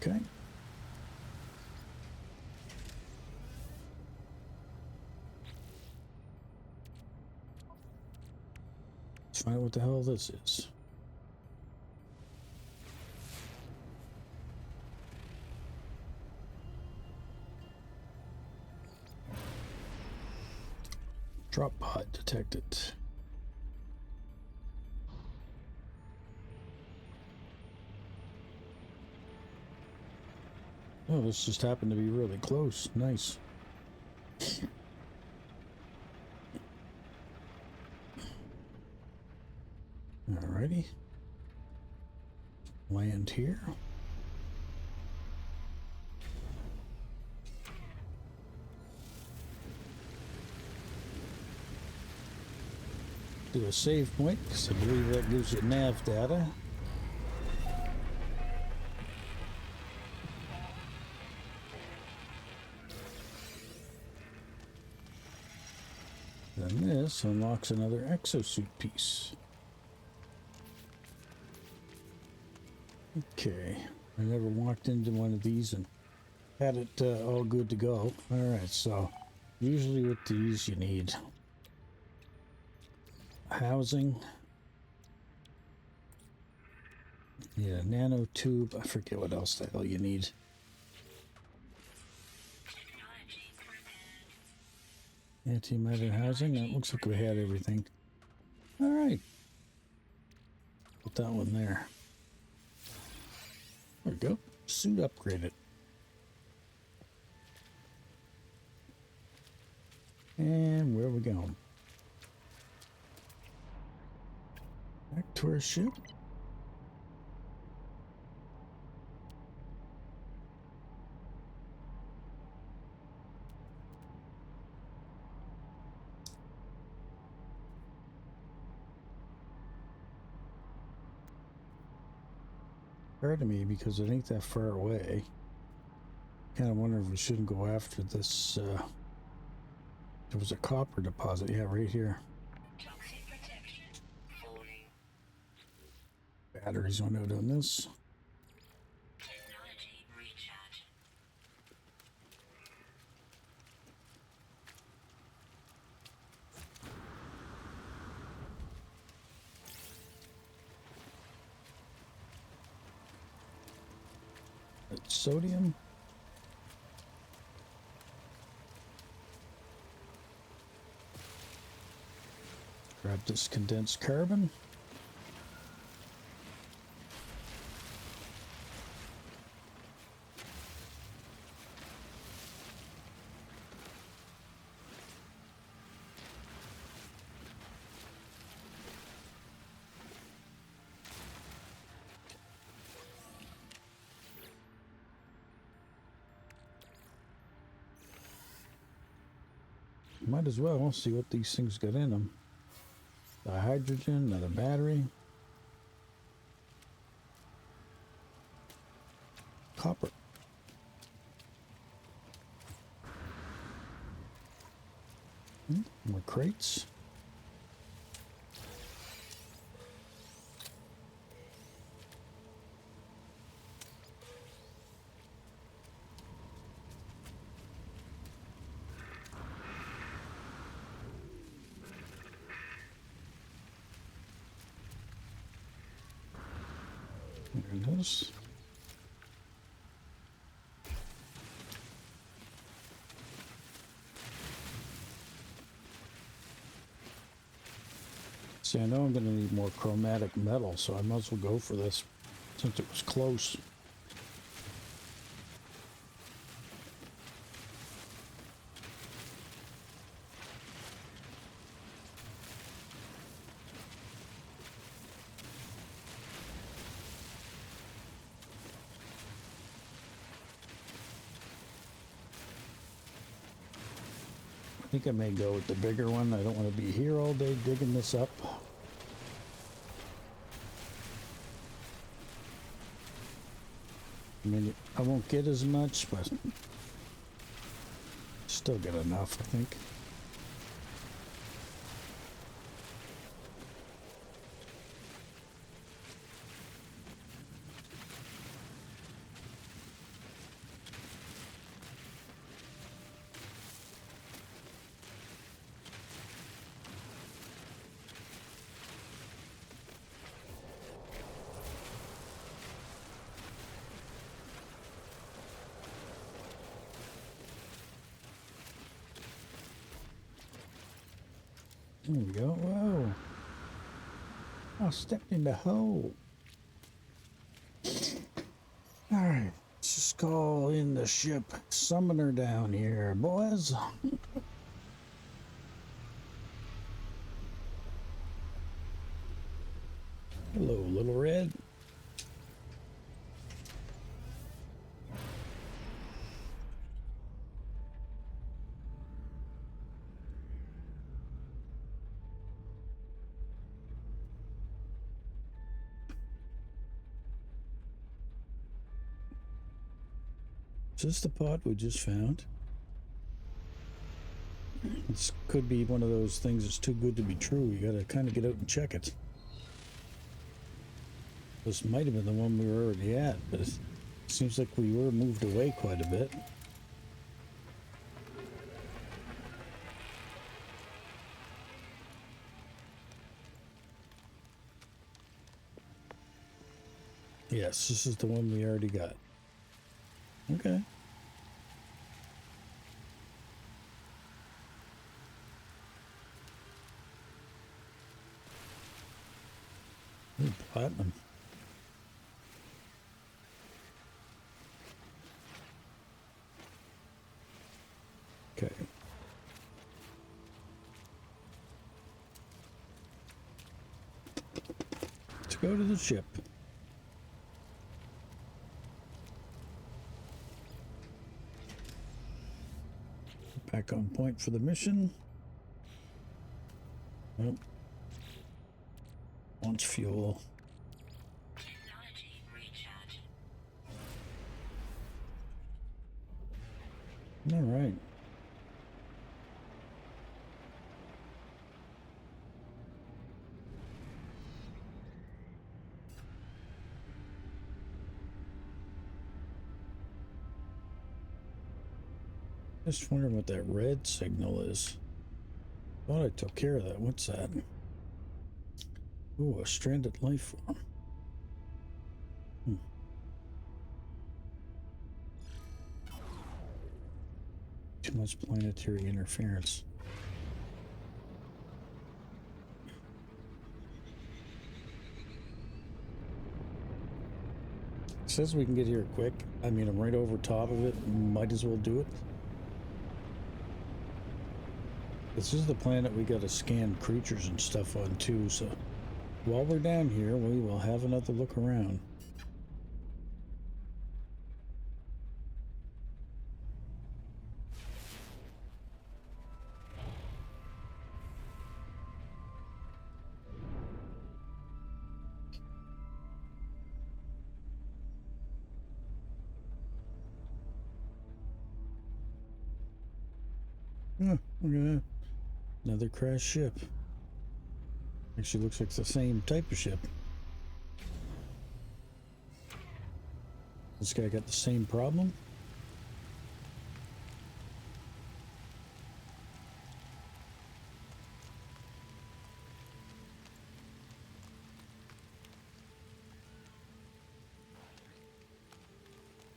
Okay. Let's find out what the hell this is. Drop pod detected. Oh, this just happened to be really close. Nice. Alrighty. Land here. Do a save point, because I believe that gives you nav data. Then this unlocks another exosuit piece. Okay, I never walked into one of these and had it all good to go. Alright, so usually with these you need housing. Yeah, nanotube. I forget what else the hell you need. Antimatter housing. That looks like we had everything. All right. Put that one there. There we go. Suit upgraded. And where are we going? Back to our ship. Occurred to me because it ain't that far away. Kind of wonder if we shouldn't go after this. There was a copper deposit. Yeah, right here. Toxic protection. Falling. Batteries went out on this. Technology recharge. That's sodium. Grab this condensed carbon. Might as well see what these things got in them. Hydrogen, another battery. Copper. More crates. There it is. See, I know I'm going to need more chromatic metal, so I might as well go for this since it was close. I think I may go with the bigger one. I don't want to be here all day digging this up. I mean, I won't get as much, but still get enough, I think. There we go. Whoa. I stepped in the hole. Alright. Let's just call in the ship. Summoner down here, boys. Hello, little red. Is this the pot we just found? This could be one of those things that's too good to be true. You gotta kind of get out and check it. This might have been the one we were already at, but it seems like we were moved away quite a bit. Yes, this is the one we already got. Okay. Ooh, platinum. Okay. Let's go to the ship. Back on point for the mission. Nope. Wants fuel. Technology recharge. All right. Just wondering what that red signal is. Thought I took care of that. What's that? Ooh, a stranded life form. Too much planetary interference. It says we can get here quick. I mean, I'm right over top of it. Might as well do it. This is the planet we got to scan creatures and stuff on too, so while we're down here, we will have another look around. Oh, look at that. Another crashed ship. Actually looks like the same type of ship. This guy got the same problem?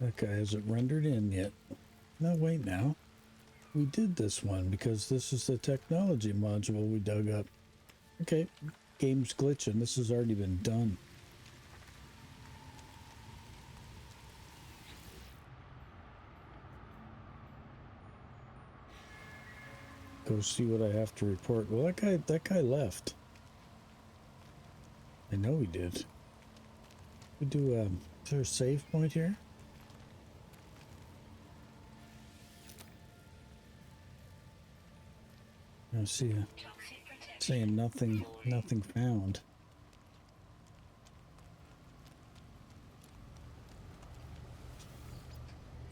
That guy hasn't rendered in yet. No, wait now. We did this one because this is the technology module we dug up. Okay, game's glitching. This has already been done. Go see what I have to report. Well, that guy left. I know he did. We do, is there a save point here? I see Toxic protection. saying nothing found.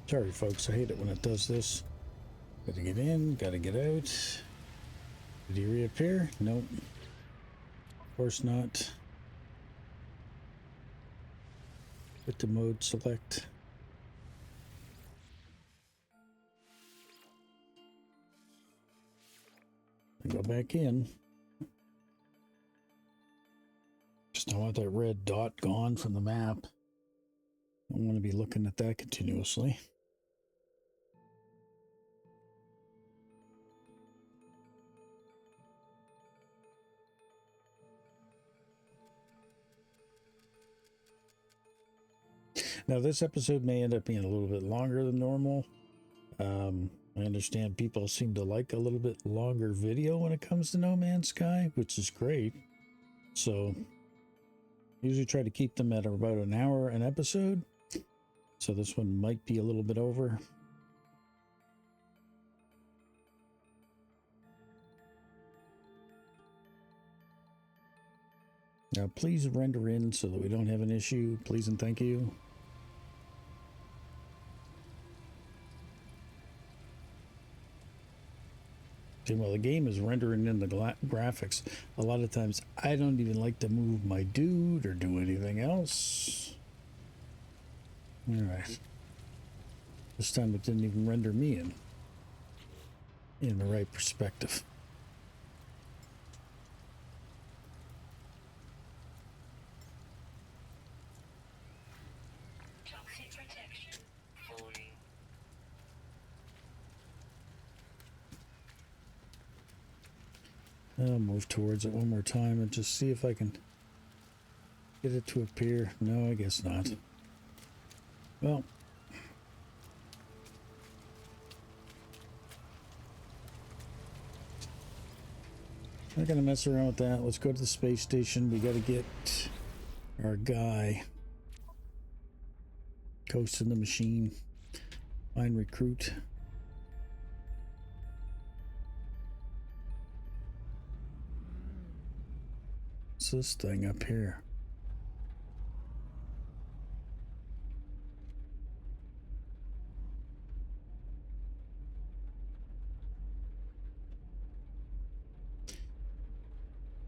Sorry folks, I hate it when it does this. Gotta get in, gotta get out. Did he reappear? Nope. Of course not. Quit the mode select. And go back in. Just don't want that red dot gone from the map. Don't want to be looking at that continuously. Now, this episode may end up being a little bit longer than normal. I understand people seem to like a little bit longer video when it comes to No Man's Sky, which is great. So, usually try to keep them at about an hour an episode. So this one might be a little bit over. Now, please render in so that we don't have an issue. Please and thank you. And while the game is rendering in the graphics, a lot of times I don't even like to move my dude or do anything else. All right. This time it didn't even render me in the right perspective. Toxic protection falling. I'll move towards it one more time and just see if I can get it to appear. No, I guess not. Well, not gonna mess around with that. Let's go to the space station. We gotta get our guy. Ghost in the machine. Find recruit. What's this thing up here?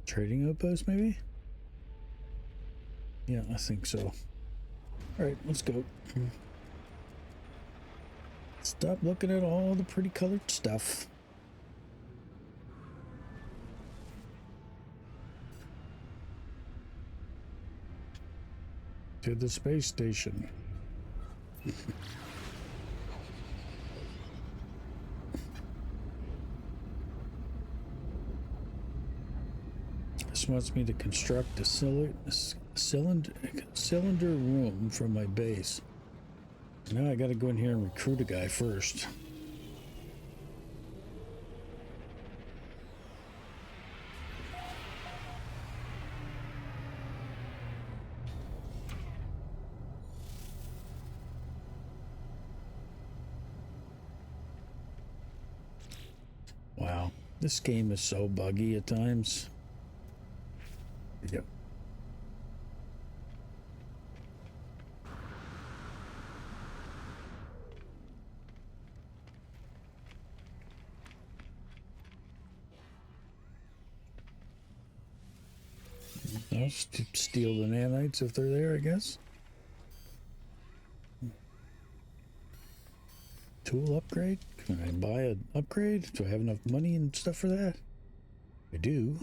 Trading outpost, maybe? Yeah, I think so. Alright, let's go. Stop looking at all the pretty colored stuff. To the space station. This wants me to construct a cylinder room from my base. Now I gotta go in here and recruit a guy first. Wow, this game is so buggy at times. Yep. I'll steal the nanites if they're there, I guess. Tool upgrade? Can I buy an upgrade? Do I have enough money and stuff for that? I do.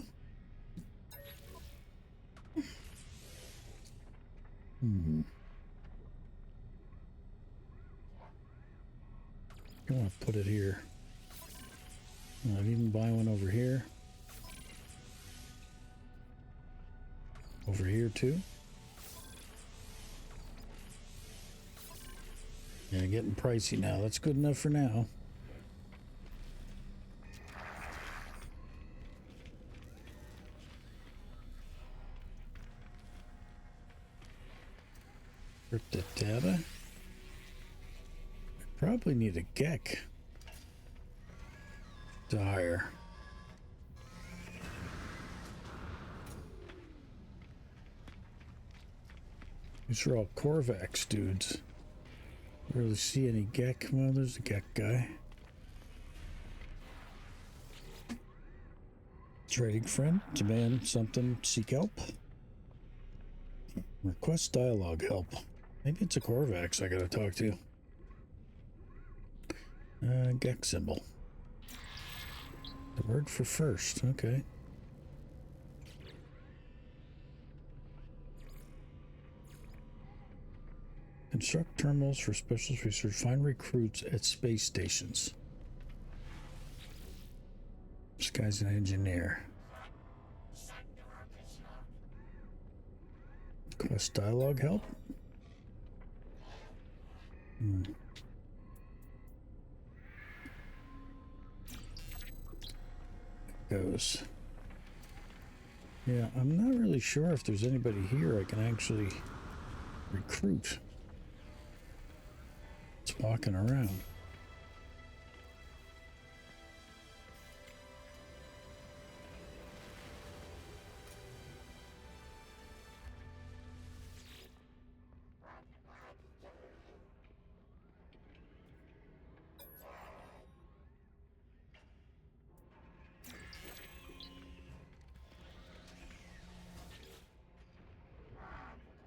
I want to put it here. I'd even buy one over here. Over here too. Yeah, getting pricey now. That's good enough for now. Cryptic data. I probably need a Gek to hire. These are all Korvax dudes. Really see any Gek? Well, there's a Gek guy. Trading friend. Demand something. Seek help. Request dialogue help. Maybe it's a Korvax I gotta talk to. Gek symbol. The word for first. Okay. Construct terminals for specialist research. Find recruits at space stations. This guy's an engineer. Quest dialogue help. Hmm. Goes. Yeah, I'm not really sure if there's anybody here I can actually recruit. It's walking around.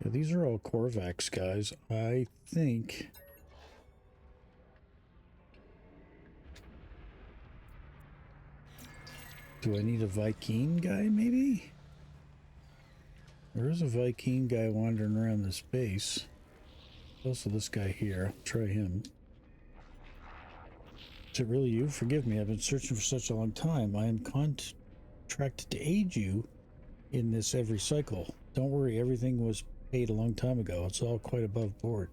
Yeah, these are all Korvax guys. I think. Do I need a Viking guy, maybe? There is a Viking guy wandering around this base. Also, this guy here. I'll try him. Is it really you? Forgive me, I've been searching for such a long time. I am contracted to aid you in this every cycle. Don't worry, everything was paid a long time ago. It's all quite above board.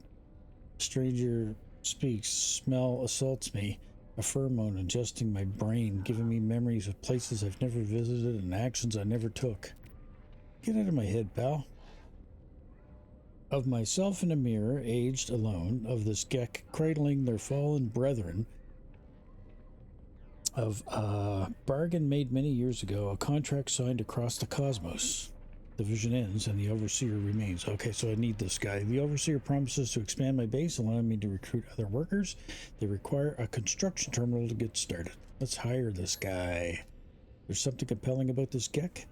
Stranger speaks. Smell assaults me. A pheromone adjusting my brain, giving me memories of places I've never visited and actions I never took. Get out of my head, pal. Of myself in a mirror, aged alone, of this Gek cradling their fallen brethren, of a bargain made many years ago, a contract signed across the cosmos. The vision ends and the overseer remains. Okay, so I need this guy. The overseer promises to expand my base, allowing me to recruit other workers. They require a construction terminal to get started. Let's hire this guy. There's something compelling about this Gek.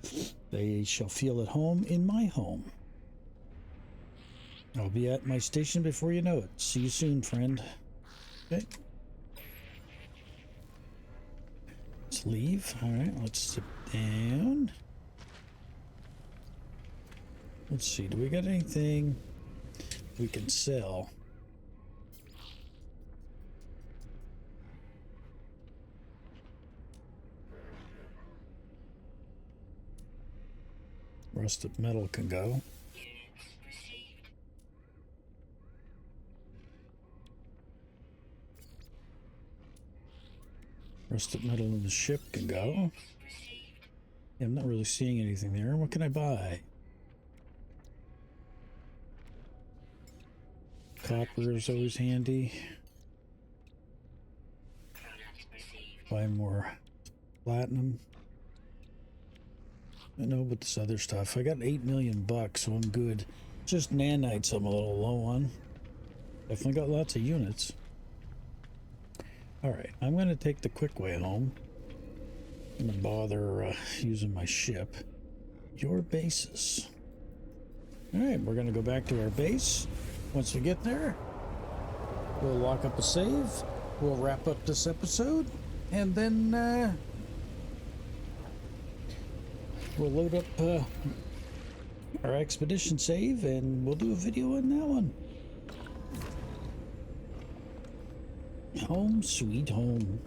They shall feel at home in my home. I'll be at my station before you know it. See you soon, friend. Okay. Let's leave. All right, let's sit down. Let's see, do we got anything we can sell? Rusted metal can go. Units received. Rusted metal in the ship can go. Units received. Yeah, I'm not really seeing anything there. What can I buy? Copper is always handy. Product received. Buy more platinum. I know about this other stuff. I got 8 million bucks, so I'm good. Just nanites I'm a little low on. Definitely got lots of units. Alright, I'm going to take the quick way home. I'm going to bother using my ship. Your bases. Alright, we're going to go back to our base. Once we get there, we'll lock up a save. We'll wrap up this episode. And then we'll load up our expedition save and we'll do a video on that one. Home sweet home.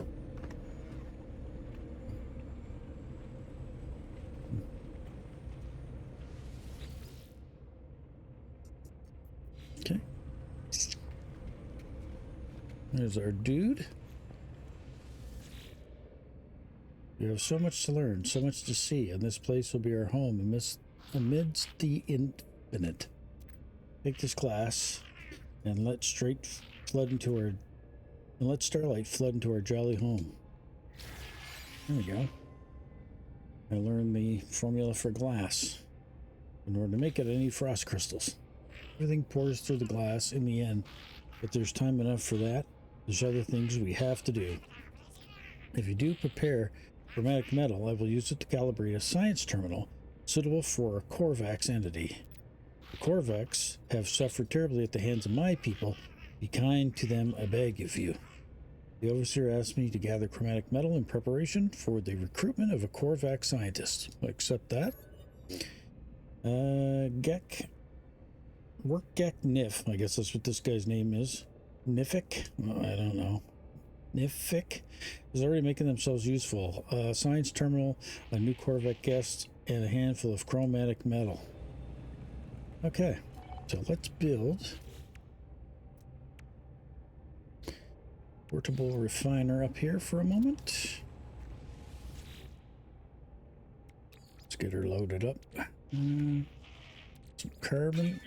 Okay. There's our dude. We have so much to learn, so much to see, and this place will be our home amidst the infinite. Take this class and let Starlight flood into our jolly home. There we go. I learned the formula for glass. In order to make it, I need frost crystals. Everything pours through the glass in the end. If there's time enough for that, there's other things we have to do. If you do prepare chromatic metal, I will use it to calibrate a science terminal suitable for a Korvax entity. The Korvax have suffered terribly at the hands of my people. Be kind to them, I beg of you. The overseer asked me to gather chromatic metal in preparation for the recruitment of a Korvax scientist. I accept that. Gek. Work Gek Nif. I guess that's what this guy's name is. Nifik? I don't know. Nifik is already making themselves useful. Science terminal, a new Korvax guest, and a handful of chromatic metal. Okay, so let's build portable refiner up here for a moment. Let's get her loaded up. Some carbon.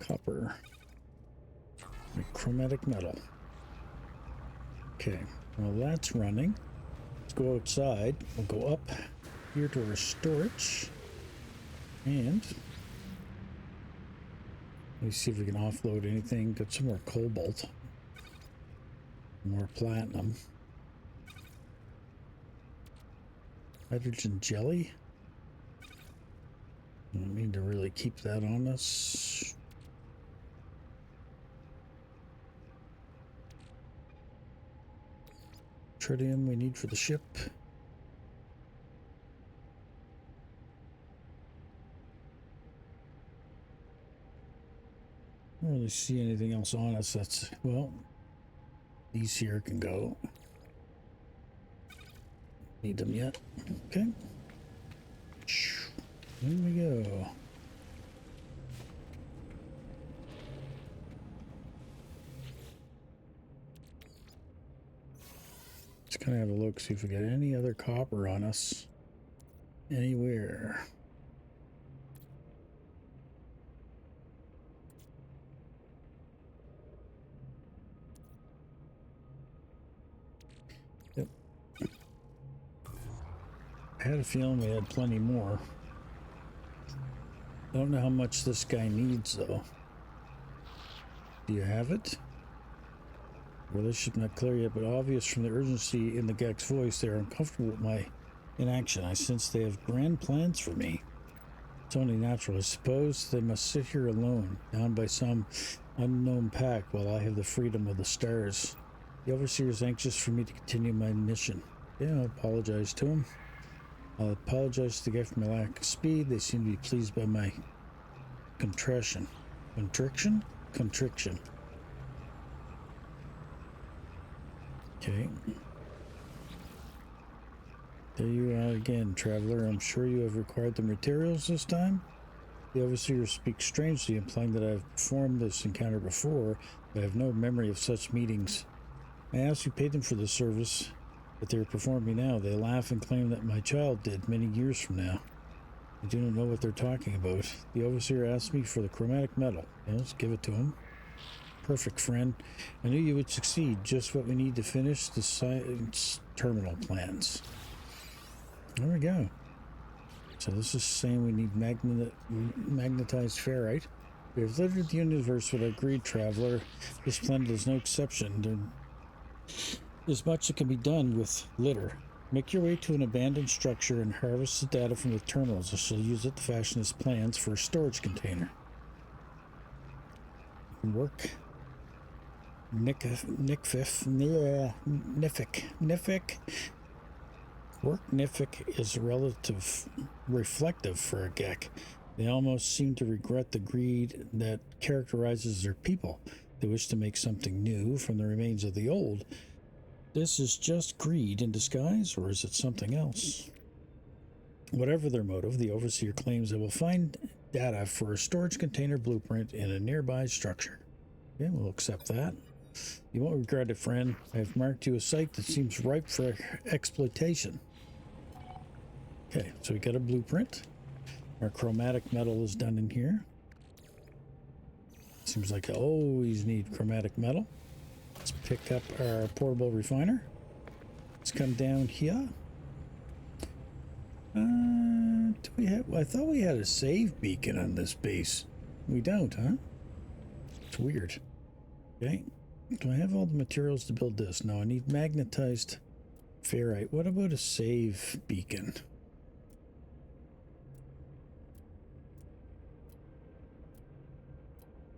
Copper. And chromatic metal. Okay, well that's running. Let's go outside. We'll go up here to our storage. And let me see if we can offload anything. Got some more cobalt. More platinum. Hydrogen jelly. Don't need to really keep that on us. Tritium we need for the ship. I don't really see anything else on us that's, well, these here can go. Need them yet? Okay. There we go. Let's kind of have a look, see if we got any other copper on us anywhere. Yep. I had a feeling we had plenty more. I don't know how much this guy needs, though. Do you have it? Relationship not clear yet, but obvious from the urgency in the Gek's voice. They are uncomfortable with my inaction. I sense they have grand plans for me. It's only natural. I suppose they must sit here alone, bound by some unknown pact, while I have the freedom of the stars. The Overseer is anxious for me to continue my mission. Yeah, I'll apologize to him. I'll apologize to the Gek for my lack of speed. They seem to be pleased by my contrition. Contriction? Contriction. Okay. There you are again, traveler. I'm sure you have required the materials this time. The Overseer speaks strangely, implying that I have performed this encounter before, but I have no memory of such meetings. I asked who paid them for the service that they are performing now. They laugh and claim that my child did many years from now. I do not know what they're talking about. The Overseer asked me for the chromatic metal. Yeah, let's give it to him. Perfect, friend. I knew you would succeed. Just what we need to finish the science terminal plans. There we go. So this is saying we need magnetized ferrite. We have littered the universe with our greed, traveler. This planet is no exception. There's much that can be done with litter. Make your way to an abandoned structure and harvest the data from the terminals. I shall use it to fashion its plans for a storage container. Work. Nifik. Work Nifik is reflective for a Gek. They almost seem to regret the greed that characterizes their people. They wish to make something new from the remains of the old. This is just greed in disguise, or is it something else? Whatever their motive, the Overseer claims they will find data for a storage container blueprint in a nearby structure. Okay, we'll accept that. You won't regret it, friend. I have marked you a site that seems ripe for exploitation. Okay, so we got a blueprint. Our chromatic metal is done in here. Seems like I always need chromatic metal. Let's pick up our portable refiner. Let's come down here. Do we have? I thought we had a save beacon on this base. We don't, huh? It's weird. Okay. Do I have all the materials to build this? No, I need magnetized ferrite. What about a save beacon?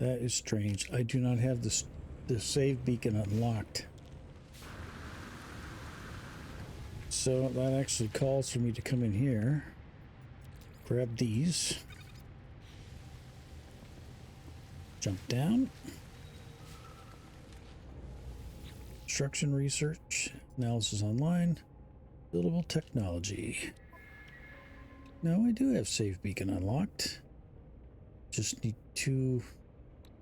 That is strange. I do not have the save beacon unlocked. So that actually calls for me to come in here, grab these, jump down, construction research, analysis online, buildable technology. Now I do have save beacon unlocked. Just need 2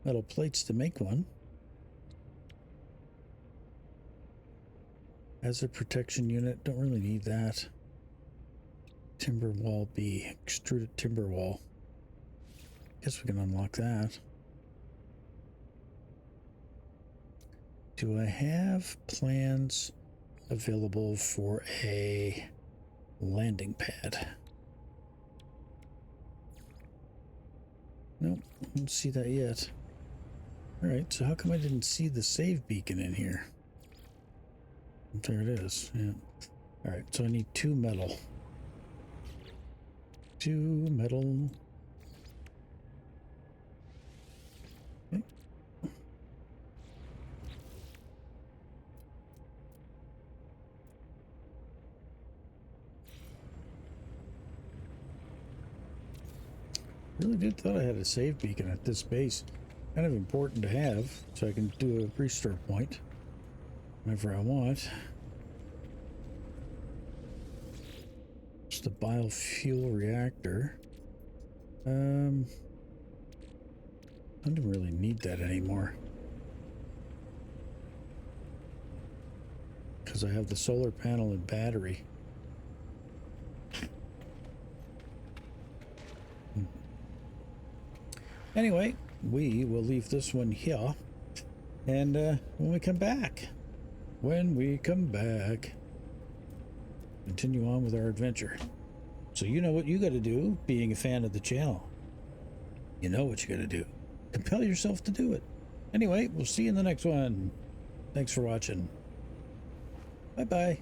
metal plates to make one. Hazard protection unit, don't really need that. Timber wall B, extruded timber wall. Guess we can unlock that. Do I have plans available for a landing pad? Nope, I don't see that yet. Alright, so how come I didn't see the save beacon in here? There it is, yeah. Alright, so I need 2 metal. 2 metal. Okay. Really did thought I had a save beacon at this base. Kind of important to have, so I can do a restore point whenever I want. It's the biofuel reactor. I don't really need that anymore, because I have the solar panel and battery. Anyway, we will leave this one here, and when we come back, continue on with our adventure. So you know what you got to do, being a fan of the channel. You know what you got to do. Compel yourself to do it. Anyway, we'll see you in the next one. Thanks for watching. Bye-bye.